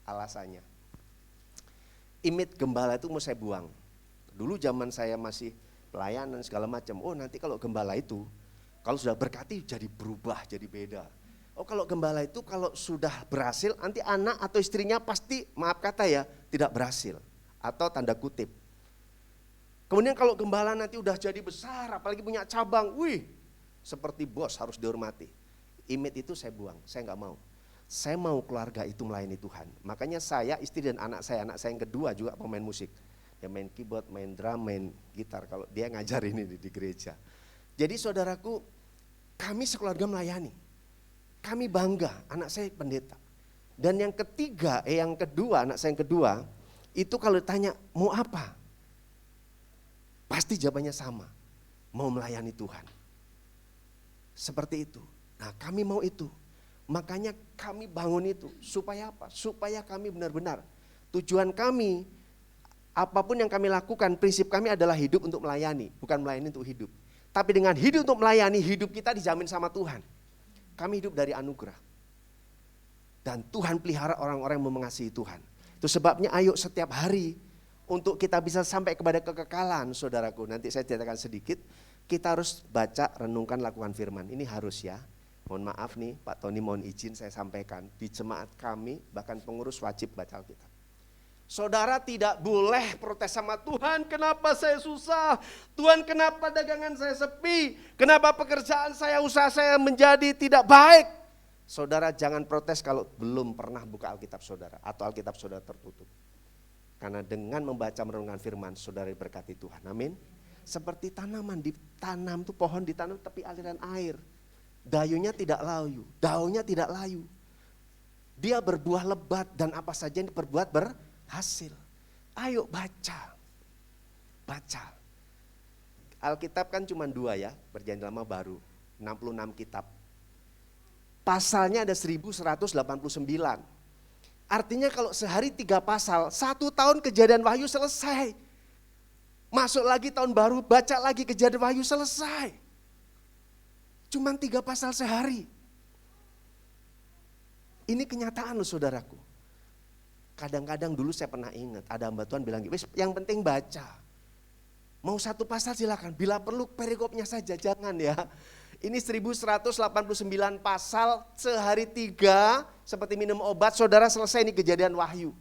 [SPEAKER 4] alasannya. Image gembala itu mau saya buang. Dulu zaman saya masih pelayanan segala macam, oh nanti kalau gembala itu, kalau sudah berkati jadi berubah, jadi beda. Oh kalau gembala itu kalau sudah berhasil, nanti anak atau istrinya pasti, maaf kata ya, tidak berhasil. Atau tanda kutip. Kemudian kalau gembala nanti udah jadi besar, apalagi punya cabang, wih, seperti bos harus dihormati. Image itu saya buang, saya nggak mau. Saya mau keluarga itu melayani Tuhan. Makanya saya, istri dan anak saya yang kedua juga pemain musik. Dia main keyboard, main drum, main gitar. Kalau dia ngajar ini di gereja. Jadi saudaraku, kami sekeluarga melayani. Kami bangga, anak saya pendeta. Dan yang kedua, anak saya yang kedua, Itu kalau ditanya mau apa? Pasti jawabannya sama, mau melayani Tuhan. Seperti itu. Nah kami mau itu. Makanya kami bangun itu. Supaya apa? Supaya kami benar-benar. Tujuan kami, apapun yang kami lakukan, prinsip kami adalah hidup untuk melayani. Bukan melayani untuk hidup. Tapi dengan hidup untuk melayani, hidup kita dijamin sama Tuhan. Kami hidup dari anugerah. Dan Tuhan pelihara orang-orang yang mengasihi Tuhan. Itu sebabnya ayo setiap hari untuk kita bisa sampai kepada kekekalan, saudaraku. Nanti saya ceritakan sedikit. Kita harus baca, renungkan, lakukan firman. Ini harus ya. Mohon maaf nih Pak Tony, mohon izin saya sampaikan. Di jemaat kami bahkan pengurus wajib baca Alkitab. Saudara tidak boleh protes sama Tuhan, kenapa saya susah? Tuhan kenapa dagangan saya sepi? Kenapa pekerjaan saya, usaha saya menjadi tidak baik? Saudara jangan protes kalau belum pernah buka Alkitab saudara atau Alkitab saudara tertutup. Karena dengan membaca merenungkan firman saudara diberkati Tuhan. Amin. Seperti tanaman ditanam tuh, pohon ditanam tepi aliran air. Dayunya tidak layu, daunnya tidak layu. Dia berbuah lebat dan apa saja yang diperbuat berhasil. Ayo baca. Baca. Alkitab kan cuma 2 ya, Perjanjian Lama Baru, 66 kitab. Pasalnya ada 1189. Artinya kalau sehari 3 pasal, 1 tahun Kejadian Wahyu selesai. Masuk lagi tahun baru, baca lagi Kejadian Wahyu selesai. Cuman 3 pasal sehari. Ini kenyataan loh saudaraku. Kadang-kadang dulu saya pernah ingat, ada hamba Tuhan bilang, yang penting baca. Mau 1 pasal silakan, bila perlu perikopnya saja, jangan ya. Ini 1189 pasal, sehari 3, seperti minum obat, saudara selesai ini Kejadian Wahyu.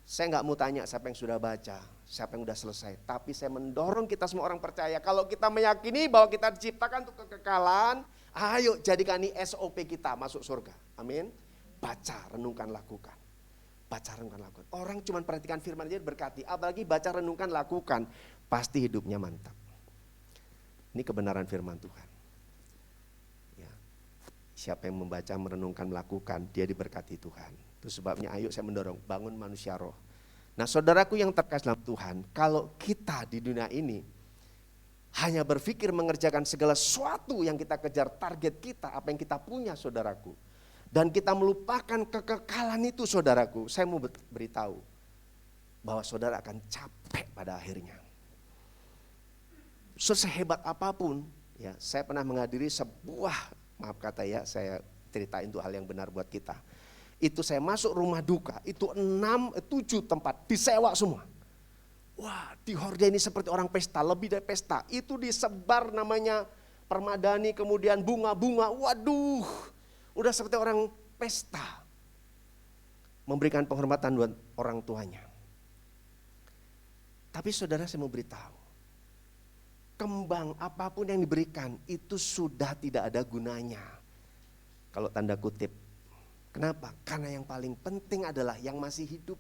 [SPEAKER 4] Saya nggak mau tanya siapa yang sudah baca, siapa yang sudah selesai. Tapi saya mendorong kita semua orang percaya, kalau kita meyakini bahwa kita diciptakan untuk kekekalan, ayo jadikan ini SOP kita masuk surga. Amin. Baca, renungkan, lakukan. Baca, renungkan, lakukan. Orang cuma perhatikan firman aja berkati, apalagi baca, renungkan, lakukan. Pasti hidupnya mantap. Ini kebenaran firman Tuhan. Ya. Siapa yang membaca, merenungkan, melakukan, dia diberkati Tuhan. Itu sebabnya ayo saya mendorong, bangun manusia roh. Nah saudaraku yang terkasih dalam Tuhan, kalau kita di dunia ini hanya berpikir mengerjakan segala sesuatu yang kita kejar, target kita, apa yang kita punya saudaraku. Dan kita melupakan kekekalan itu saudaraku, saya mau beritahu bahwa saudara akan capek pada akhirnya. Sehebat apapun, ya saya pernah menghadiri sebuah, maaf kata ya, saya ceritain itu hal yang benar buat kita. Itu saya masuk rumah duka, itu 7 tempat disewa semua. Wah, di horde ini seperti orang pesta, lebih dari pesta. Itu disebar namanya permadani, kemudian bunga-bunga. Waduh, udah seperti orang pesta. Memberikan penghormatan buat orang tuanya. Tapi saudara saya mau beritahu, kembang apapun yang diberikan itu sudah tidak ada gunanya. Kalau tanda kutip. Kenapa? Karena yang paling penting adalah yang masih hidup.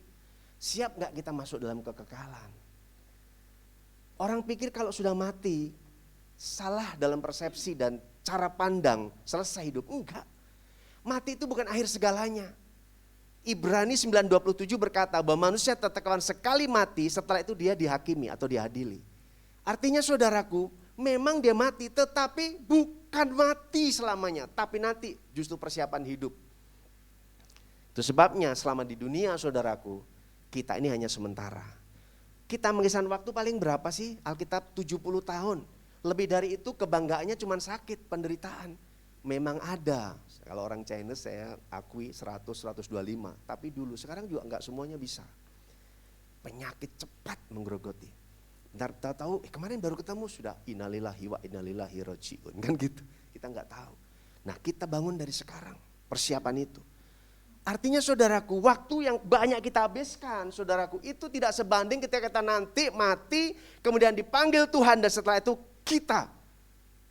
[SPEAKER 4] Siap gak kita masuk dalam kekekalan? Orang pikir kalau sudah mati, salah dalam persepsi dan cara pandang, selesai hidup. Enggak. Mati itu bukan akhir segalanya. Ibrani 9:27 berkata bahwa manusia tetap sekali mati, setelah itu dia dihakimi atau diadili. Artinya saudaraku, memang dia mati tetapi bukan mati selamanya. Tapi nanti justru persiapan hidup. Itu sebabnya selama di dunia saudaraku, kita ini hanya sementara. Kita menghabiskan waktu paling berapa sih? Alkitab 70 tahun. Lebih dari itu kebanggaannya cuma sakit, penderitaan. Memang ada, kalau orang Chinese saya akui 100-125. Tapi dulu, sekarang juga enggak semuanya bisa. Penyakit cepat menggerogoti. Ntar tahu, kemarin baru ketemu sudah innalillahi wa innalillahi rajiun. Kan gitu, kita enggak tahu. Nah kita bangun dari sekarang, persiapan itu. Artinya saudaraku, waktu yang banyak kita habiskan saudaraku itu tidak sebanding ketika kita nanti mati, kemudian dipanggil Tuhan dan setelah itu kita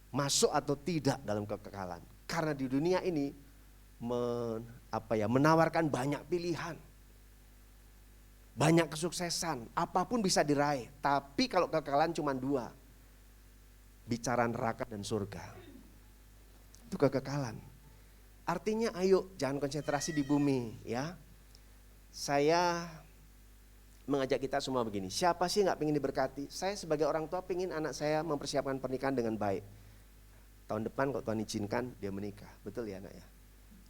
[SPEAKER 4] masuk atau tidak dalam kekekalan. Karena di dunia ini menawarkan banyak pilihan, banyak kesuksesan, apapun bisa diraih. Tapi kalau kekekalan cuma 2, bicara neraka dan surga. Itu kekekalan. Artinya ayo jangan konsentrasi di bumi ya. Saya mengajak kita semua begini, siapa sih nggak pengen diberkati? Saya sebagai orang tua pengen anak saya mempersiapkan pernikahan dengan baik. Tahun depan kalau Tuhan izinkan dia menikah, betul ya anak ya?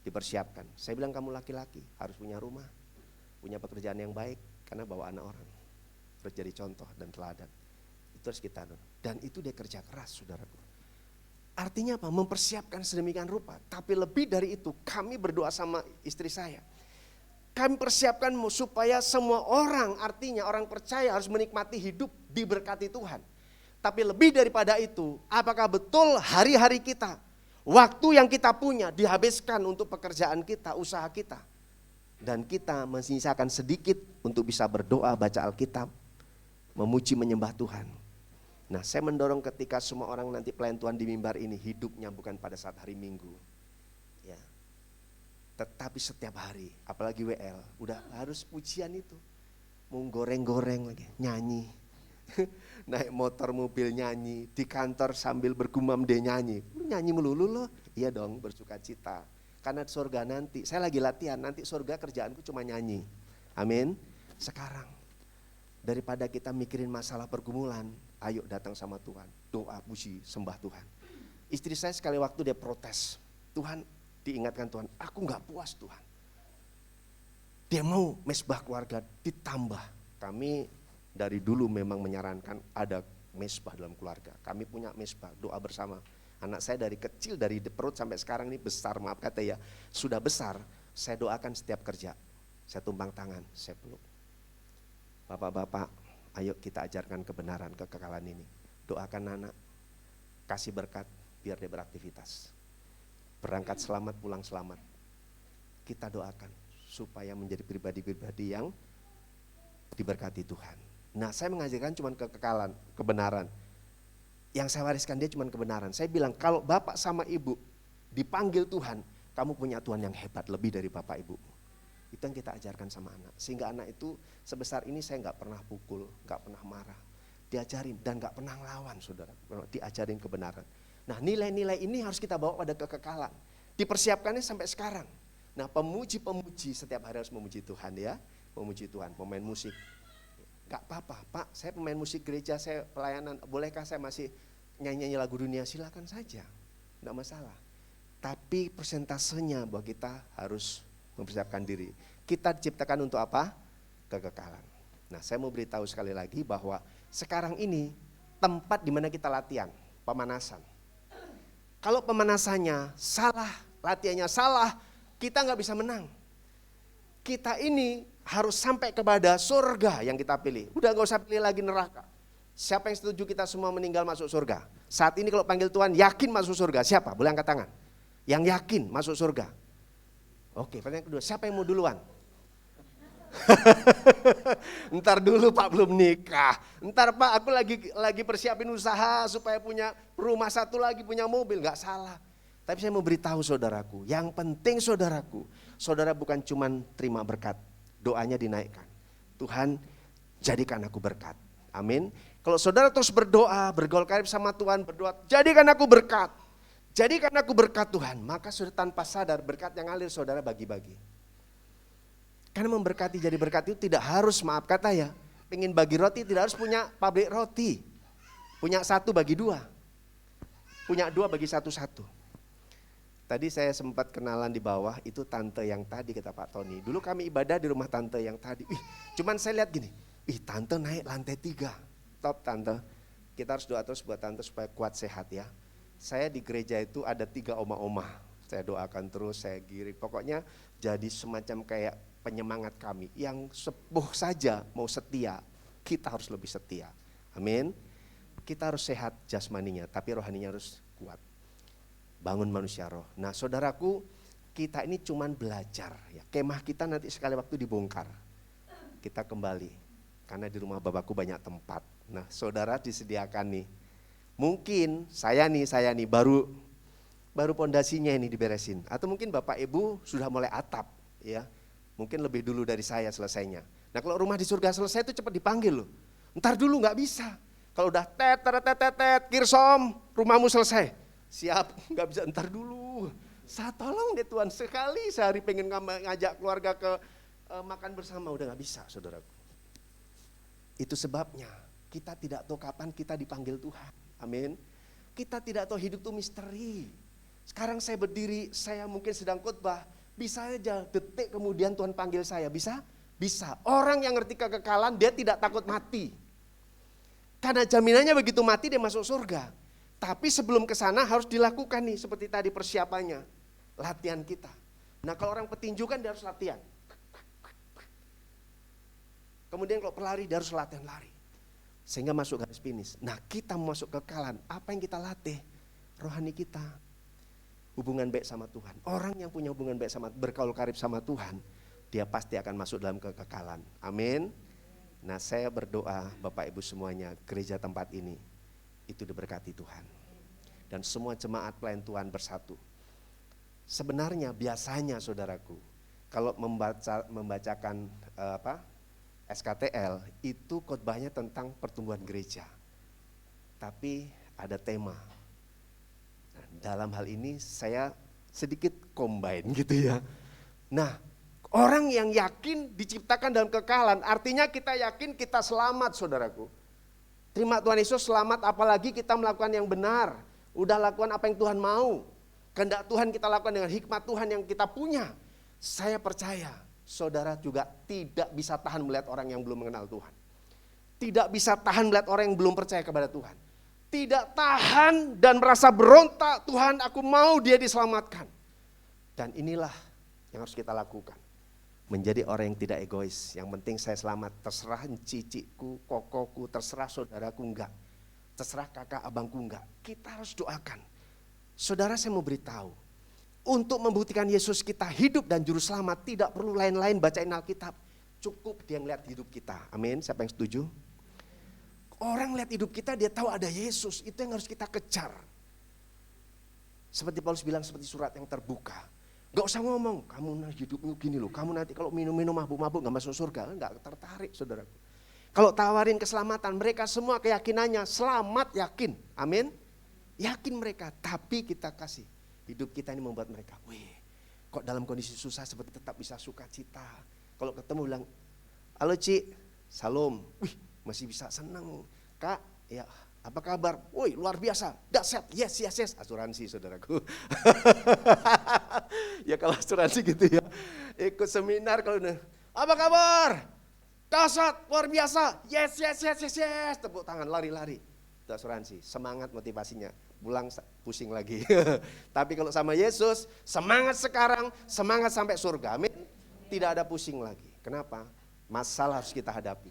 [SPEAKER 4] Dipersiapkan. Saya bilang kamu laki-laki harus punya rumah, punya pekerjaan yang baik, karena bawa anak orang. Harus jadi contoh dan teladan. Itu harus kita, dan itu dia kerja keras saudaraku. Artinya apa? Mempersiapkan sedemikian rupa. Tapi lebih dari itu, kami berdoa sama istri saya. Kami persiapkan supaya semua orang, artinya orang percaya harus menikmati hidup diberkati Tuhan. Tapi lebih daripada itu, apakah betul hari-hari kita, waktu yang kita punya dihabiskan untuk pekerjaan kita, usaha kita. Dan kita menyisakan sedikit untuk bisa berdoa, baca Alkitab, memuji menyembah Tuhan. Nah, saya mendorong ketika semua orang nanti pelayan Tuhan di mimbar ini hidupnya bukan pada saat hari Minggu, ya, tetapi setiap hari, apalagi WL, udah harus pujian itu, mau goreng-goreng lagi, nyanyi, naik motor mobil nyanyi, di kantor sambil bergumam dia nyanyi melulu loh, iya dong bersuka cita, karena surga nanti, saya lagi latihan, nanti surga kerjaanku cuma nyanyi, amin. Sekarang daripada kita mikirin masalah pergumulan, ayo datang sama Tuhan, doa, puji, sembah Tuhan. Istri saya sekali waktu dia protes, Tuhan, diingatkan Tuhan, aku gak puas Tuhan. Dia mau mesbah keluarga ditambah. Kami dari dulu memang menyarankan ada mesbah dalam keluarga. Kami punya mesbah, doa bersama. Anak saya dari kecil, dari perut sampai sekarang ini besar, maaf kata ya, sudah besar, saya doakan setiap kerja. Saya tumpang tangan, saya peluk. Bapak-bapak, ayo kita ajarkan kebenaran, kekekalan ini. Doakan anak, kasih berkat biar dia beraktivitas. Berangkat selamat, pulang selamat. Kita doakan supaya menjadi pribadi-pribadi yang diberkati Tuhan. Nah, saya mengajarkan cuma kekekalan, kebenaran. Yang saya wariskan dia cuma kebenaran. Saya bilang kalau bapak sama ibu dipanggil Tuhan, kamu punya Tuhan yang hebat lebih dari bapak ibu. Itu yang kita ajarkan sama anak. Sehingga anak itu sebesar ini saya gak pernah pukul, gak pernah marah. Diajarin dan gak pernah ngelawan saudara. Diajarin kebenaran. Nah, nilai-nilai ini harus kita bawa pada kekekalan. Dipersiapkannya sampai sekarang. Nah, pemuji-pemuji setiap hari harus memuji Tuhan ya. Memuji Tuhan, pemain musik. Gak apa-apa, Pak, saya pemain musik gereja, saya pelayanan. Bolehkah saya masih nyanyi lagu dunia? Silakan saja, gak masalah. Tapi persentasenya bahwa kita harus mempersiapkan diri. Kita diciptakan untuk apa? Kekekalan. Nah, saya mau beritahu sekali lagi bahwa sekarang ini tempat di mana kita latihan, pemanasan. Kalau pemanasannya salah, latihannya salah, kita nggak bisa menang. Kita ini harus sampai kepada surga yang kita pilih. Udah nggak usah pilih lagi neraka. Siapa yang setuju kita semua meninggal masuk surga? Saat ini kalau panggil Tuhan yakin masuk surga, siapa? Boleh angkat tangan. Yang yakin masuk surga. Oke, pertanyaan kedua, siapa yang mau duluan? Ntar dulu Pak, belum nikah. Ntar Pak, aku lagi persiapin usaha supaya punya rumah satu lagi, punya mobil, gak salah. Tapi saya mau beritahu saudaraku, yang penting saudaraku, saudara bukan cuma terima berkat, doanya dinaikkan. Tuhan, jadikan aku berkat. Amin. Kalau saudara terus berdoa, bergaul karib sama Tuhan, berdoa, jadikan aku berkat. Jadikan aku berkat Tuhan, maka sudah tanpa sadar berkat yang ngalir saudara bagi-bagi. Karena memberkati jadi berkat itu tidak harus, maaf kata ya, pengen bagi roti tidak harus punya pabrik roti. Punya satu bagi dua, punya dua bagi satu-satu. Tadi saya sempat kenalan di bawah, itu tante yang tadi kata Pak Tony. Dulu kami ibadah di rumah tante yang tadi. Cuman saya lihat gini, tante naik lantai 3, top tante. Kita harus doa terus buat tante supaya kuat sehat ya. Saya di gereja itu ada 3 oma-oma, saya doakan terus, saya giring. Pokoknya jadi semacam kayak penyemangat kami. Yang sepuh saja mau setia, kita harus lebih setia. Amin. Kita harus sehat jasmaninya, tapi rohaninya harus kuat. Bangun manusia roh. Nah saudaraku, kita ini cuman belajar. Ya. Kemah kita nanti sekali waktu dibongkar. Kita kembali, karena di rumah Bapakku banyak tempat. Nah saudara disediakan nih. Mungkin saya nih baru pondasinya ini diberesin, atau mungkin Bapak Ibu sudah mulai atap ya. Mungkin lebih dulu dari saya selesainya. Nah, kalau rumah di surga selesai itu cepat dipanggil loh. Ntar dulu nggak bisa. Kalau udah tet kirsom, rumahmu selesai. Siap, nggak bisa ntar dulu. Saya tolong deh Tuhan, sekali sehari pengen ngajak keluarga ke makan bersama, udah nggak bisa saudaraku. Itu sebabnya kita tidak tahu kapan kita dipanggil Tuhan. Amin. Kita tidak tahu, hidup itu misteri. Sekarang saya berdiri, saya mungkin sedang khotbah, bisa aja detik kemudian Tuhan panggil saya. Bisa? Bisa. Orang yang ngerti kekekalan, dia tidak takut mati. Karena jaminannya begitu mati dia masuk surga. Tapi sebelum ke sana harus dilakukan nih, seperti tadi persiapannya, latihan kita. Nah kalau orang petinju kan dia harus latihan. Kemudian kalau pelari dia harus latihan lari. Sehingga masuk garis finish. Nah kita masuk kekekalan, apa yang kita latih? Rohani kita. Hubungan baik sama Tuhan. Orang yang punya hubungan baik sama, berkaul karib sama Tuhan, dia pasti akan masuk dalam kekekalan. Amin. Nah saya berdoa Bapak Ibu semuanya, gereja tempat ini itu diberkati Tuhan. Dan semua jemaat pelayan Tuhan bersatu. Sebenarnya biasanya saudaraku, kalau membacakan SKTL itu khotbahnya tentang pertumbuhan gereja. Tapi ada tema. Nah, dalam hal ini saya sedikit combine gitu ya. Nah, orang yang yakin diciptakan dalam kekekalan, artinya kita yakin kita selamat saudaraku. Terima Tuhan Yesus, selamat, apalagi kita melakukan yang benar. Udah lakukan apa yang Tuhan mau. Kehendak Tuhan kita lakukan dengan hikmat Tuhan yang kita punya. Saya percaya saudara juga tidak bisa tahan melihat orang yang belum mengenal Tuhan. Tidak bisa tahan melihat orang yang belum percaya kepada Tuhan. Tidak tahan dan merasa berontak, Tuhan aku mau dia diselamatkan. Dan inilah yang harus kita lakukan. Menjadi orang yang tidak egois. Yang penting saya selamat, terserah cicikku, kokoku, terserah saudaraku enggak. Terserah kakak abangku enggak. Kita harus doakan. Saudara saya mau beritahu. Untuk membuktikan Yesus kita hidup dan juru selamat, tidak perlu lain-lain bacain Alkitab. Cukup dia ngeliat hidup kita. Amin, siapa yang setuju? Orang lihat hidup kita dia tahu ada Yesus, itu yang harus kita kejar. Seperti Paulus bilang, seperti surat yang terbuka. Gak usah ngomong, kamu hidupmu gini loh, kamu nanti kalau minum-minum mabuk-mabuk gak masuk surga. Gak tertarik saudaraku. Kalau tawarin keselamatan, mereka semua keyakinannya selamat, yakin. Amin. Yakin mereka, tapi kita kasih. Hidup kita ini membuat mereka, wih kok dalam kondisi susah seperti tetap bisa sukacita. Kalau ketemu bilang, halo Ci, salam, wih masih bisa senang. Kak, ya apa kabar? Woi luar biasa, dahsyat, yes, asuransi saudaraku. Ya kalau asuransi gitu ya, ikut seminar kalau apa kabar? Dahsyat, luar biasa, yes, tepuk tangan, lari-lari. Itu asuransi, semangat motivasinya. Pulang pusing lagi. Tapi kalau sama Yesus, semangat sekarang, semangat sampai surga. Amin. Tidak ada pusing lagi. Kenapa? Masalah harus kita hadapi.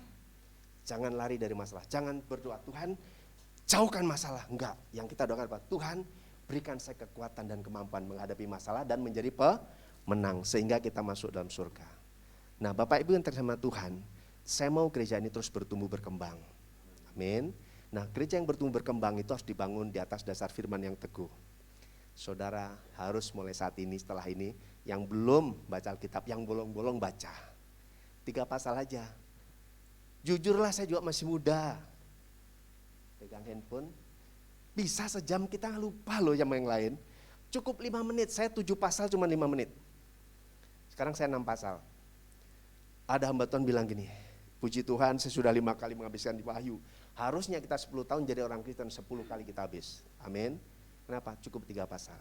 [SPEAKER 4] Jangan lari dari masalah. Jangan berdoa, Tuhan jauhkan masalah. Enggak. Yang kita doakan apa? Tuhan berikan saya kekuatan dan kemampuan menghadapi masalah dan menjadi pemenang. Sehingga kita masuk dalam surga. Nah Bapak Ibu yang terkasih Tuhan, saya mau gereja ini terus bertumbuh berkembang. Amin. Nah gereja yang bertumbuh berkembang itu harus dibangun di atas dasar firman yang teguh. Saudara harus mulai saat ini, setelah ini, yang belum baca Alkitab, yang bolong-bolong baca. 3 pasal aja. Jujurlah saya juga masih muda. Pegang handphone, bisa sejam kita lupa loh yang lain. Cukup 5 menit, saya 7 pasal cuma 5 menit. Sekarang saya 6 pasal. Ada hamba Tuhan bilang gini, puji Tuhan saya sudah 5 kali menghabiskan di Wahyu. Harusnya kita 10 tahun jadi orang Kristen 10 kali kita habis. Amin. Kenapa? Cukup 3 pasal.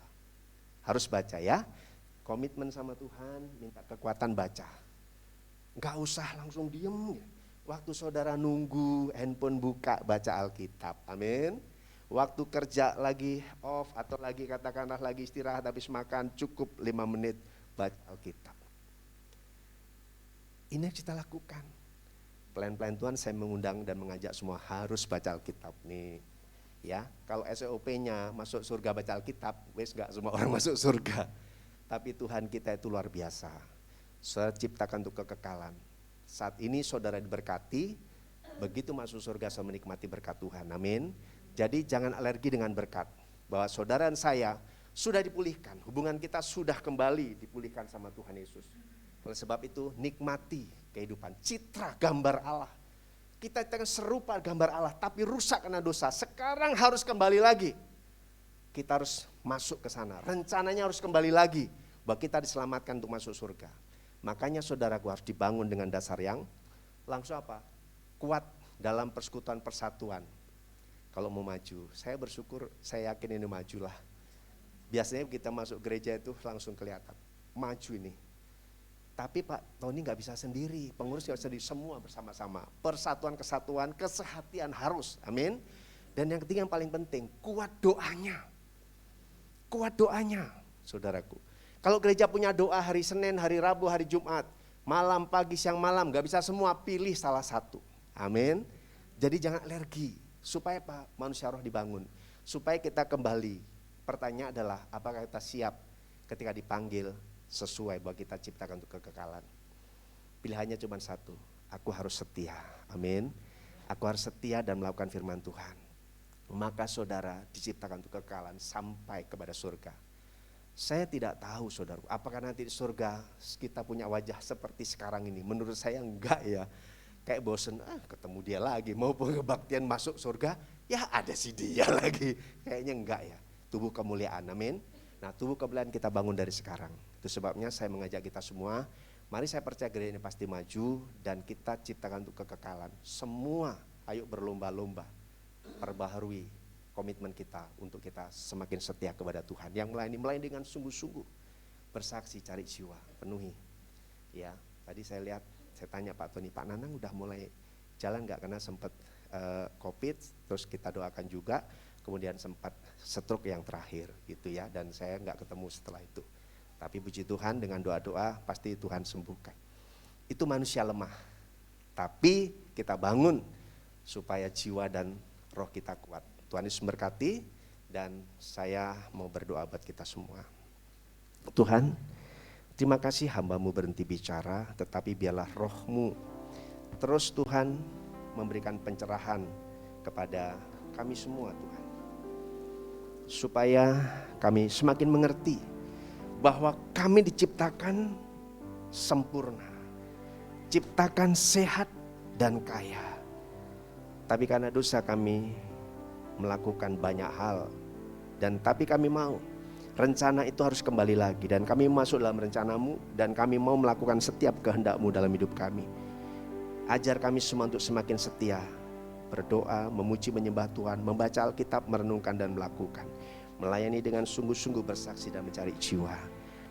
[SPEAKER 4] Harus baca ya. Komitmen sama Tuhan, minta kekuatan baca. Enggak usah langsung diem. Waktu saudara nunggu, handphone buka, baca Alkitab. Amin. Waktu kerja lagi off atau lagi katakanlah lagi istirahat habis makan, cukup 5 menit baca Alkitab. Ini yang kita lakukan. Pelayan-pelayan Tuhan saya mengundang dan mengajak semua harus baca Alkitab nih. Ya, kalau SOP-nya masuk surga baca Alkitab, wes enggak semua orang masuk surga. Tapi Tuhan kita itu luar biasa. Saudara ciptakan untuk kekekalan. Saat ini saudara diberkati, begitu masuk surga saya menikmati berkat Tuhan. Amin. Jadi jangan alergi dengan berkat. Bahwa saudara dan saya sudah dipulihkan, hubungan kita sudah kembali dipulihkan sama Tuhan Yesus. Oleh sebab itu nikmati kehidupan, citra gambar Allah. Kita akan serupa gambar Allah tapi rusak karena dosa. Sekarang harus kembali lagi. Kita harus masuk ke sana. Rencananya harus kembali lagi bahwa kita diselamatkan untuk masuk surga. Makanya saudaraku harus dibangun dengan dasar yang langsung apa? Kuat dalam persekutuan persatuan. Kalau mau maju, saya bersyukur, saya yakin ini majulah. Biasanya kita masuk gereja itu langsung kelihatan, maju ini. Tapi Pak Tony nggak bisa sendiri, pengurus nggak bisa sendiri, semua bersama-sama. Persatuan, kesatuan, kesehatian harus, amin. Dan yang ketiga yang paling penting, kuat doanya. Kuat doanya, saudaraku. Kalau gereja punya doa hari Senin, hari Rabu, hari Jumat, malam, pagi, siang, malam, gak bisa semua, pilih salah satu. Amin. Jadi jangan alergi, supaya apa? Manusia roh dibangun. Supaya kita kembali. Pertanyaan adalah, apakah kita siap ketika dipanggil sesuai bahwa kita ciptakan untuk kekekalan? Pilihannya cuma satu, aku harus setia. Amin. Aku harus setia dan melakukan firman Tuhan. Maka saudara diciptakan untuk kekekalan sampai kepada surga. Saya tidak tahu saudara, apakah nanti di surga kita punya wajah seperti sekarang ini. Menurut saya enggak ya. Kayak bosen, ketemu dia lagi. Mau kebaktian masuk surga, ya ada si dia lagi. Kayaknya enggak ya. Tubuh kemuliaan, amin. Nah tubuh kemuliaan kita bangun dari sekarang. Itu sebabnya saya mengajak kita semua, mari saya percaya gereja ini pasti maju dan kita ciptakan untuk kekekalan. Semua ayo berlomba-lomba, perbaharui komitmen kita untuk kita semakin setia kepada Tuhan. Yang melayani dengan sungguh-sungguh, bersaksi, cari jiwa, penuhi. Ya, tadi saya lihat, saya tanya Pak Tony, Pak Nanang udah mulai jalan nggak? Karena sempat COVID, terus kita doakan juga, kemudian sempat stroke yang terakhir gitu ya, dan saya nggak ketemu setelah itu. Tapi puji Tuhan dengan doa-doa pasti Tuhan sembuhkan. Itu manusia lemah, tapi kita bangun supaya jiwa dan roh kita kuat. Tuhan Yesus memberkati dan saya mau berdoa buat kita semua. Tuhan, terima kasih hamba-Mu berhenti bicara, tetapi biarlah roh-Mu terus Tuhan memberikan pencerahan kepada kami semua Tuhan. Supaya kami semakin mengerti bahwa kami diciptakan sempurna, ciptakan sehat dan kaya. Tapi karena dosa kami melakukan banyak hal, dan tapi kami mau rencana itu harus kembali lagi, dan kami masuk dalam rencana-Mu, dan kami mau melakukan setiap kehendak-Mu dalam hidup kami. Ajar kami semua untuk semakin setia, berdoa, memuji, menyembah Tuhan, membaca Alkitab, merenungkan dan melakukan, melayani dengan sungguh-sungguh, bersaksi dan mencari jiwa.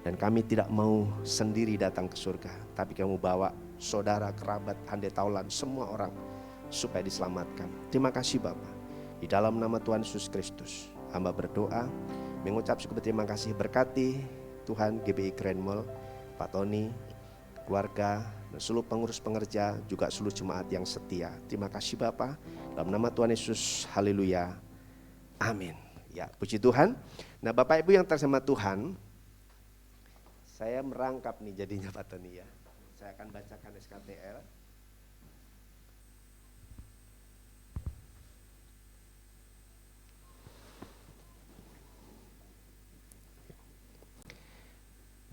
[SPEAKER 4] Dan kami tidak mau sendiri datang ke surga, tapi kamu bawa saudara, kerabat, handai taulan, semua orang supaya diselamatkan. Terima kasih Bapa. Di dalam nama Tuhan Yesus Kristus, hamba berdoa, mengucap syukur berterima kasih. Berkati Tuhan GBI Grand Mall, Pak Tony, keluarga, dan seluruh pengurus pengerja, juga seluruh jemaat yang setia. Terima kasih Bapa. Dalam nama Tuhan Yesus, haleluya, amin. Ya, puji Tuhan. Nah Bapak Ibu yang tersama Tuhan, saya merangkap nih jadinya Pak Tony ya. Saya akan bacakan SKTL.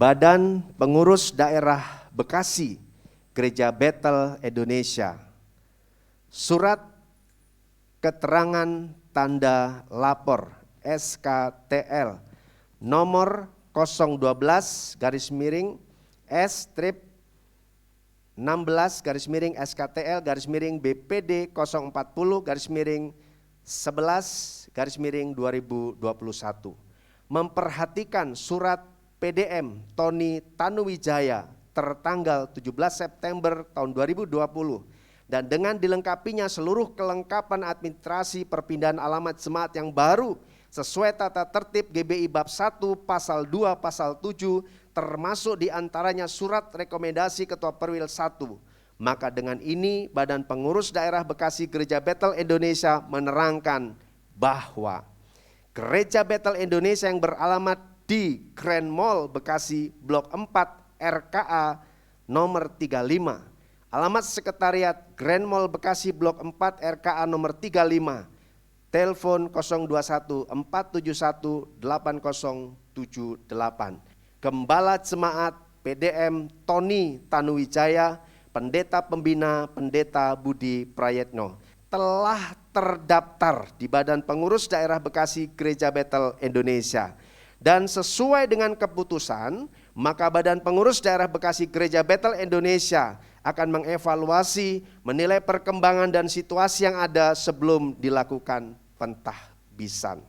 [SPEAKER 4] Badan Pengurus Daerah Bekasi, Gereja Bethel Indonesia. Surat Keterangan Tanda Lapor SKTL nomor 012 garis-miring S-16 garis-miring SKTL garis-miring BPD 040 garis-miring 11 garis-miring 2021. Memperhatikan surat PDM Tony Tanuwijaya tertanggal 17 September tahun 2020 dan dengan dilengkapinya seluruh kelengkapan administrasi perpindahan alamat jemaat yang baru sesuai tata tertib GBI bab 1 pasal 2 pasal 7 termasuk diantaranya surat rekomendasi Ketua Perwil 1. Maka dengan ini Badan Pengurus Daerah Bekasi Gereja Bethel Indonesia menerangkan bahwa Gereja Bethel Indonesia yang beralamat di Grand Mall Bekasi Blok 4 RKA nomor 35. Alamat sekretariat Grand Mall Bekasi Blok 4 RKA nomor 35. Telepon 021 471 8078. Gembala Jemaat PDM Tony Tanuwijaya, Pendeta Pembina Pendeta Budi Prayetno telah terdaftar di Badan Pengurus Daerah Bekasi Gereja Bethel Indonesia. Dan sesuai dengan keputusan maka Badan Pengurus Daerah Bekasi Gereja Bethel Indonesia akan mengevaluasi, menilai perkembangan dan situasi yang ada sebelum dilakukan pentahbisan.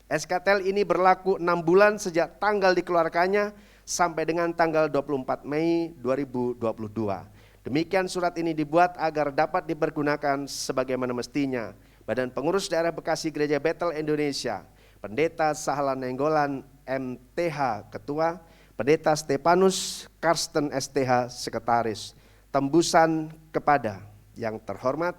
[SPEAKER 4] SKTL ini berlaku 6 bulan sejak tanggal dikeluarkannya sampai dengan tanggal 24 Mei 2022. Demikian surat ini dibuat agar dapat dipergunakan sebagaimana mestinya. Badan Pengurus Daerah Bekasi Gereja Bethel Indonesia, Pendeta Sahlan Nenggolan MTH Ketua, Pendeta Stefanus Karsten STH Sekretaris. Tembusan kepada yang terhormat: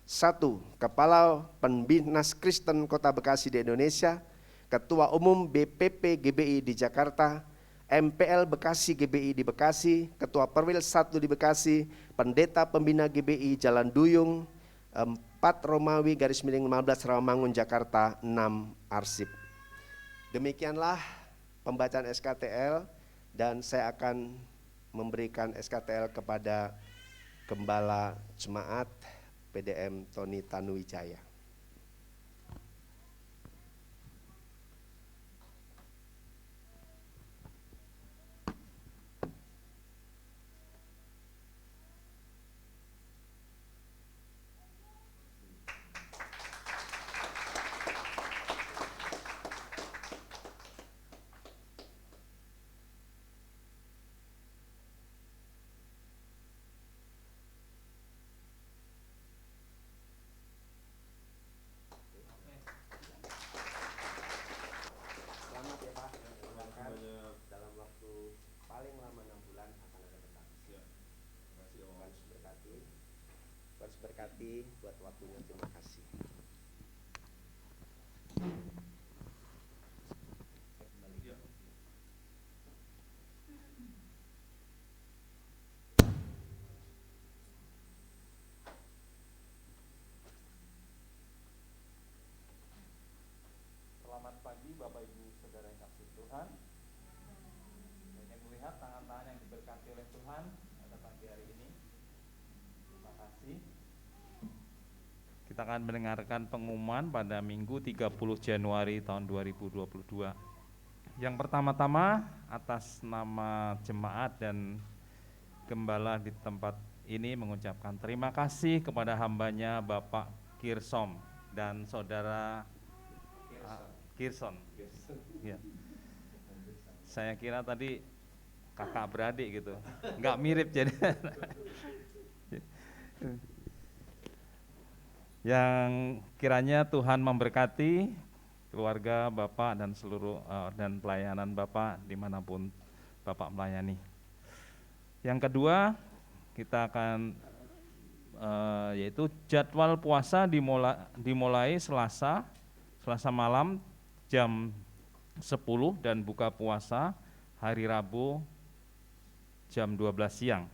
[SPEAKER 4] 1. Kepala Pembinnas Kristen Kota Bekasi di Indonesia, Ketua Umum BPP GBI di Jakarta, MPL Bekasi GBI di Bekasi, Ketua Perwil 1 di Bekasi, Pendeta Pembina GBI Jalan Duyung 4 Romawi _15 Rawamangun Jakarta 6 Arsip. Demikianlah pembacaan SKTL, dan saya akan memberikan SKTL kepada Gembala Jemaat PDM Tony Tanuwijaya. Dalam waktu paling lama 6 bulan akan ada pentahbisan. Tuhan berkati, Tuhan berkati buat waktunya. Terima kasih.
[SPEAKER 5] Selamat pagi Bapak Ibu Saudara yang kasih Tuhan. Saya melihat tangan-tangan yang diberkati oleh Tuhan pada pagi hari ini. Terima kasih. Kita akan mendengarkan pengumuman pada Minggu 30 Januari tahun 2022. Yang pertama-tama, atas nama jemaat dan gembala di tempat ini mengucapkan terima kasih kepada hambanya Bapak Kirsom dan Saudara Kirson. Ya. Saya kira tadi kakak beradik gitu, nggak mirip jadi. Yang kiranya Tuhan memberkati keluarga Bapak dan seluruh dan pelayanan Bapak dimanapun Bapak melayani. Yang kedua, kita akan yaitu jadwal puasa dimulai Selasa malam jam 10 dan buka puasa hari Rabu jam 12 siang.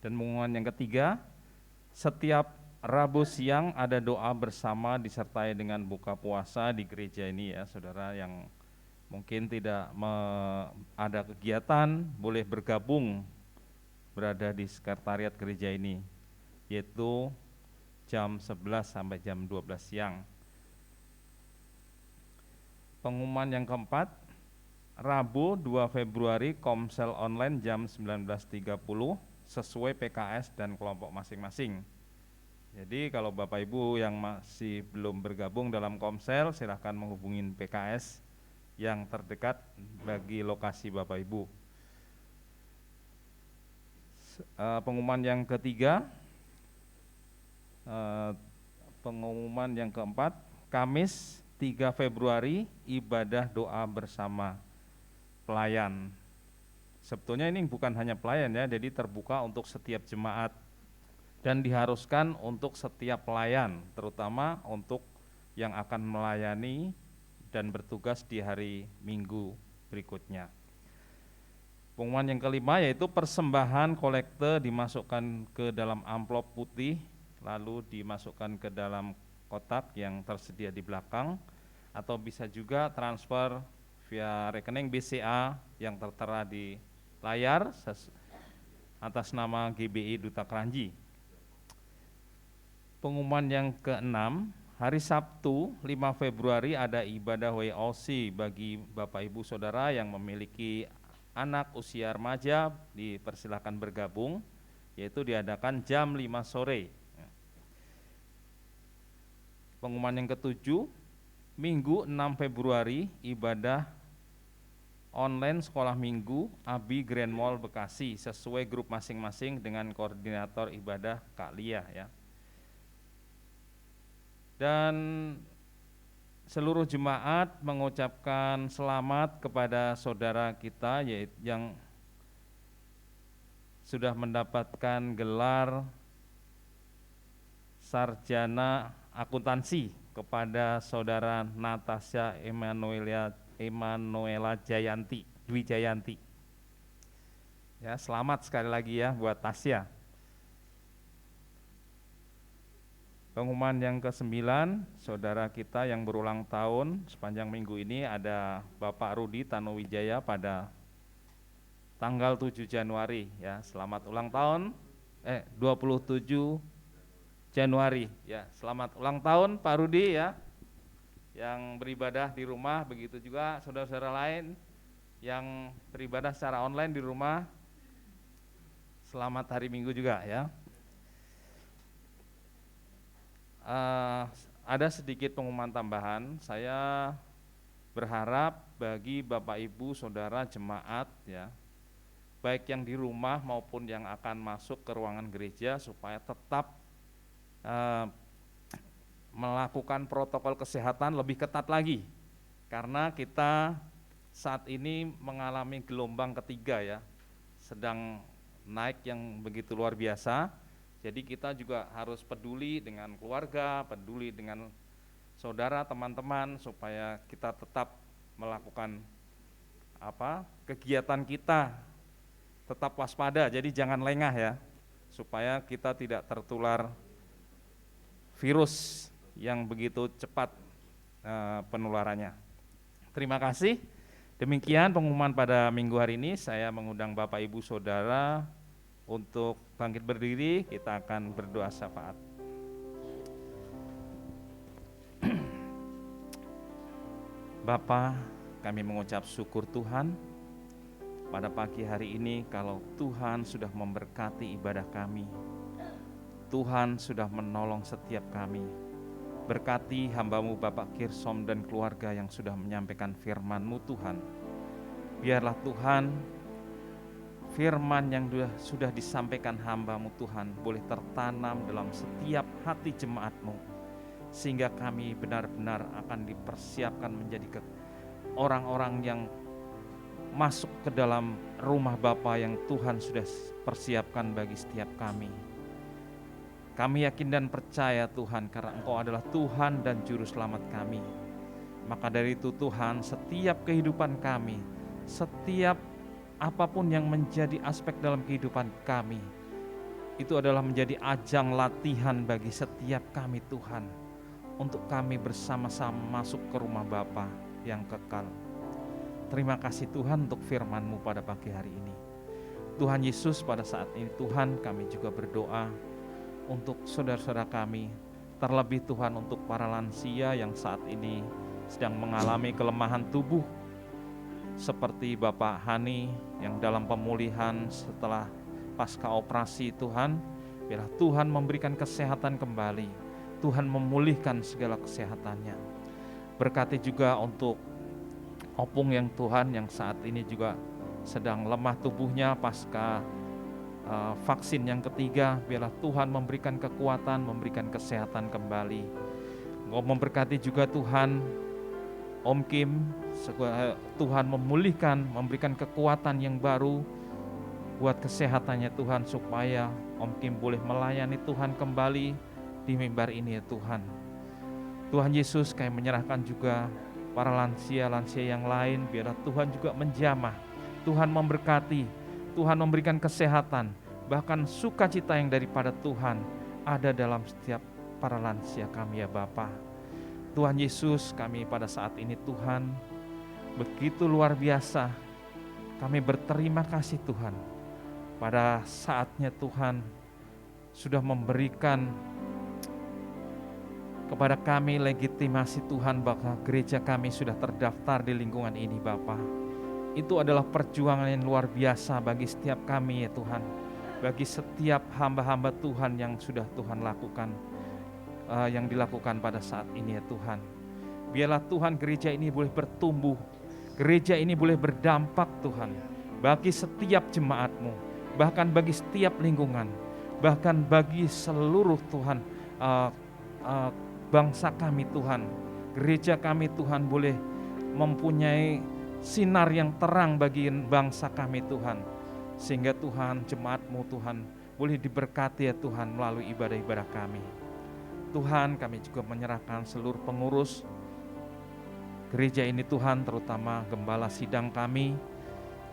[SPEAKER 5] Dan pengumuman yang ketiga, setiap Rabu siang ada doa bersama disertai dengan buka puasa di gereja ini ya, saudara yang mungkin tidak ada kegiatan boleh bergabung berada di sekretariat gereja ini, yaitu jam 11 sampai jam 12 siang. Pengumuman yang keempat, Rabu 2 Februari Komsel online jam 19.30 sesuai PKS dan kelompok masing-masing. Jadi kalau Bapak Ibu yang masih belum bergabung dalam Komsel, silahkan menghubungi PKS yang terdekat bagi lokasi Bapak Ibu. Pengumuman yang ketiga, pengumuman yang keempat, Kamis 3 Februari ibadah doa bersama pelayan. Sebetulnya ini bukan hanya pelayan ya, jadi terbuka untuk setiap jemaat dan diharuskan untuk setiap pelayan, terutama untuk yang akan melayani dan bertugas di hari Minggu berikutnya. Pengumuman yang kelima yaitu persembahan kolekte dimasukkan ke dalam amplop putih lalu dimasukkan ke dalam kotak yang tersedia di belakang, atau bisa juga transfer via rekening BCA yang tertera di layar atas nama GBI Duta Kranji. Pengumuman yang keenam, hari Sabtu 5 Februari ada ibadah WOC bagi Bapak Ibu Saudara yang memiliki anak usia remaja dipersilahkan bergabung, yaitu diadakan jam 5 sore. Pengumuman yang ketujuh, Minggu 6 Februari, ibadah online sekolah minggu Abi Grand Mall Bekasi sesuai grup masing-masing dengan koordinator ibadah Kak Lia ya. Dan seluruh jemaat mengucapkan selamat kepada saudara kita yang sudah mendapatkan gelar sarjana akuntansi, kepada saudara Natasha Emanuela Jayanti, Dwi Jayanti. Ya, selamat sekali lagi ya buat Tasya. Pengumuman yang ke-9, saudara kita yang berulang tahun sepanjang minggu ini ada Bapak Rudi Tanuwijaya pada tanggal 7 Januari ya. Selamat ulang tahun 27 Januari ya. Selamat ulang tahun Pak Rudi ya. Yang beribadah di rumah, begitu juga saudara-saudara lain yang beribadah secara online di rumah. Selamat hari Minggu juga ya. Ada sedikit pengumuman tambahan. Saya berharap bagi Bapak Ibu Saudara jemaat ya, baik yang di rumah maupun yang akan masuk ke ruangan gereja, supaya tetap melakukan protokol kesehatan lebih ketat lagi, karena kita saat ini mengalami gelombang ketiga ya, sedang naik yang begitu luar biasa. Jadi kita juga harus peduli dengan keluarga, peduli dengan saudara, teman-teman, supaya kita tetap melakukan kegiatan kita, tetap waspada. Jadi jangan lengah ya, supaya kita tidak tertular virus yang begitu cepat penularannya. Terima kasih. Demikian pengumuman pada minggu hari ini. Saya mengundang Bapak Ibu Saudara untuk bangkit berdiri, kita akan berdoa syafaat. Bapa, kami mengucap syukur Tuhan pada pagi hari ini, kalau Tuhan sudah memberkati ibadah kami. Tuhan sudah menolong setiap kami. Berkati hamba-Mu Bapak Kirsom dan keluarga yang sudah menyampaikan firman-Mu Tuhan. Biarlah Tuhan, firman yang sudah disampaikan hamba-Mu Tuhan boleh tertanam dalam setiap hati jemaat-Mu, sehingga kami benar-benar akan dipersiapkan menjadi orang-orang yang masuk ke dalam rumah Bapa yang Tuhan sudah persiapkan bagi setiap kami. Kami yakin dan percaya Tuhan, karena Engkau adalah Tuhan dan Juru Selamat kami. Maka dari itu Tuhan, setiap kehidupan kami, setiap apapun yang menjadi aspek dalam kehidupan kami, itu adalah menjadi ajang latihan bagi setiap kami Tuhan, untuk kami bersama-sama masuk ke rumah Bapa yang kekal. Terima kasih Tuhan untuk firman-Mu pada pagi hari ini. Tuhan Yesus, pada saat ini Tuhan, kami juga berdoa untuk saudara-saudara kami, terlebih Tuhan untuk para lansia yang saat ini sedang mengalami kelemahan tubuh, seperti Bapak Hani yang dalam pemulihan setelah pasca operasi. Tuhan, biarlah Tuhan memberikan kesehatan kembali, Tuhan memulihkan segala kesehatannya. Berkati juga untuk Opung yang Tuhan yang saat ini juga sedang lemah tubuhnya pasca vaksin yang ketiga. Biarlah Tuhan memberikan kekuatan, memberikan kesehatan kembali. Engkau memberkati juga Tuhan Om Kim, Tuhan memulihkan, memberikan kekuatan yang baru buat kesehatannya Tuhan, supaya Om Kim boleh melayani Tuhan kembali di mimbar ini ya Tuhan. Tuhan Yesus, kami menyerahkan juga para lansia-lansia yang lain, biarlah Tuhan juga menjamah, Tuhan memberkati, Tuhan memberikan kesehatan, bahkan sukacita yang daripada Tuhan ada dalam setiap para lansia kami ya Bapa. Tuhan Yesus, kami pada saat ini Tuhan begitu luar biasa, kami berterima kasih Tuhan, pada saatnya Tuhan sudah memberikan kepada kami legitimasi Tuhan, bahwa gereja kami sudah terdaftar di lingkungan ini Bapa. itu adalah perjuangan yang luar biasa bagi setiap kami ya Tuhan. Bagi setiap hamba-hamba Tuhan yang sudah Tuhan lakukan, yang dilakukan pada saat ini ya Tuhan. Biarlah Tuhan gereja ini boleh bertumbuh, gereja ini boleh berdampak Tuhan, bagi setiap jemaat-Mu, bahkan bagi setiap lingkungan, bahkan bagi seluruh Tuhan, bangsa kami Tuhan, gereja kami Tuhan boleh mempunyai sinar yang terang bagi bangsa kami Tuhan, sehingga Tuhan jemaat-Mu Tuhan boleh diberkati ya Tuhan melalui ibadah-ibadah kami. Tuhan, kami juga menyerahkan seluruh pengurus gereja ini Tuhan, terutama gembala sidang kami,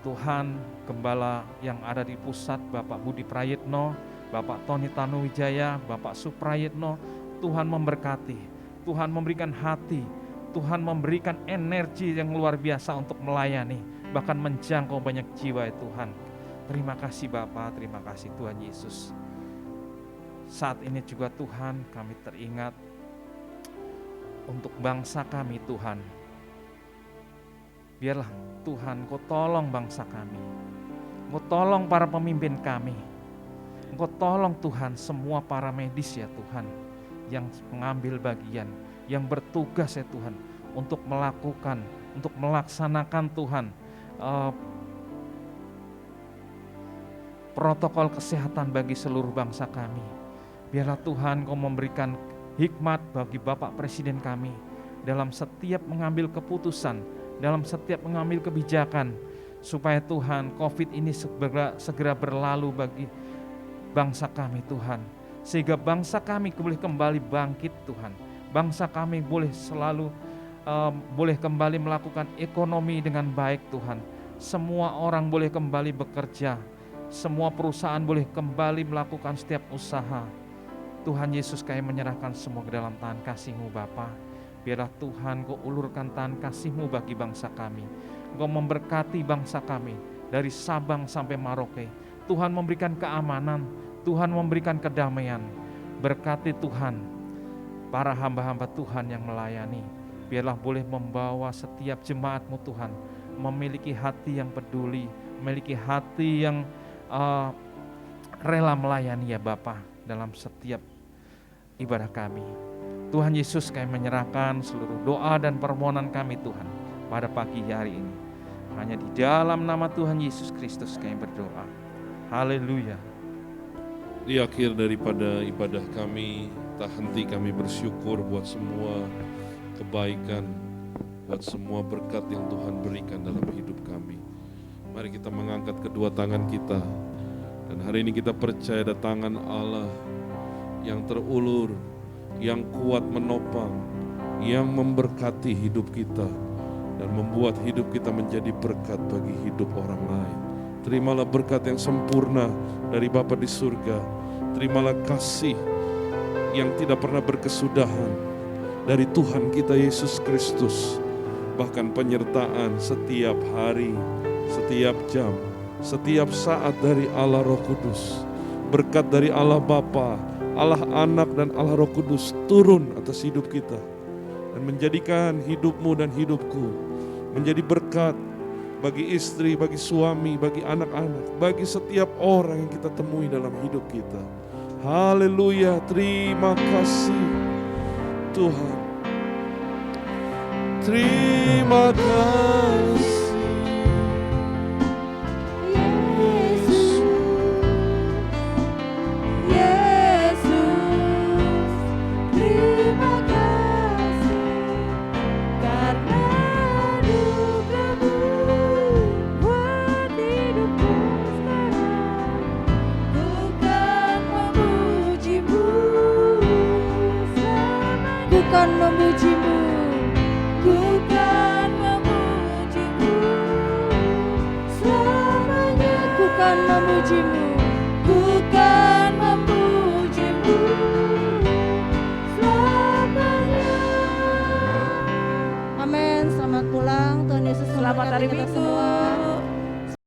[SPEAKER 5] Tuhan, gembala yang ada di pusat, Bapak Budi Prayitno, Bapak Tony Tanuwijaya, Bapak Suprayitno, Tuhan memberkati, Tuhan memberikan hati, Tuhan memberikan energi yang luar biasa untuk melayani, bahkan menjangkau banyak jiwa ya Tuhan. Terima kasih Bapak, terima kasih Tuhan Yesus. Saat ini juga Tuhan kami teringat untuk bangsa kami Tuhan. Biarlah Tuhan Kau tolong bangsa kami, Kau tolong para pemimpin kami, Kau tolong Tuhan semua para medis ya Tuhan, yang mengambil bagian, yang bertugas ya Tuhan, untuk melakukan, untuk melaksanakan Tuhan protokol kesehatan bagi seluruh bangsa kami. Biarlah Tuhan Kau memberikan hikmat bagi Bapak Presiden kami dalam setiap mengambil keputusan, dalam setiap mengambil kebijakan, supaya Tuhan COVID ini segera berlalu bagi bangsa kami Tuhan, sehingga bangsa kami boleh kembali bangkit Tuhan, bangsa kami boleh selalu boleh kembali melakukan ekonomi dengan baik Tuhan, semua orang boleh kembali bekerja, semua perusahaan boleh kembali melakukan setiap usaha. Tuhan Yesus, kami menyerahkan semua ke dalam tangan kasih-Mu Bapa. Biarlah Tuhan Kau ulurkan tangan kasih-Mu bagi bangsa kami. Kau memberkati bangsa kami dari Sabang sampai Merauke. Tuhan memberikan keamanan, Tuhan memberikan kedamaian. Berkati Tuhan para hamba-hamba Tuhan yang melayani. Biarlah boleh membawa setiap jemaat-Mu Tuhan memiliki hati yang peduli, memiliki hati yang rela melayani ya Bapa dalam setiap ibadah kami. Tuhan Yesus, kami menyerahkan seluruh doa dan permohonan kami Tuhan pada pagi hari ini. Hanya di dalam nama Tuhan Yesus Kristus kami berdoa. Haleluya.
[SPEAKER 3] Di akhir daripada ibadah kami, tak henti kami bersyukur buat semua kebaikan, buat semua berkat yang Tuhan berikan dalam hidup kami. Mari kita mengangkat kedua tangan kita, dan hari ini kita percaya ada tangan Allah yang terulur, yang kuat menopang, yang memberkati hidup kita, dan membuat hidup kita menjadi berkat bagi hidup orang lain. Terimalah berkat yang sempurna dari Bapa di surga. Terimalah kasih yang tidak pernah berkesudahan dari Tuhan kita Yesus Kristus. Bahkan penyertaan setiap hari, setiap jam, setiap saat dari Allah Roh Kudus. Berkat dari Allah Bapa, Allah Anak dan Allah Roh Kudus turun atas hidup kita dan menjadikan hidupmu dan hidupku menjadi berkat bagi istri, bagi suami, bagi anak-anak, bagi setiap orang yang kita temui dalam hidup kita. Haleluya, terima kasih Tuhan. Terima kasih.
[SPEAKER 1] Bukan memujimu, bukan memujimu, selamanya bukan memujimu.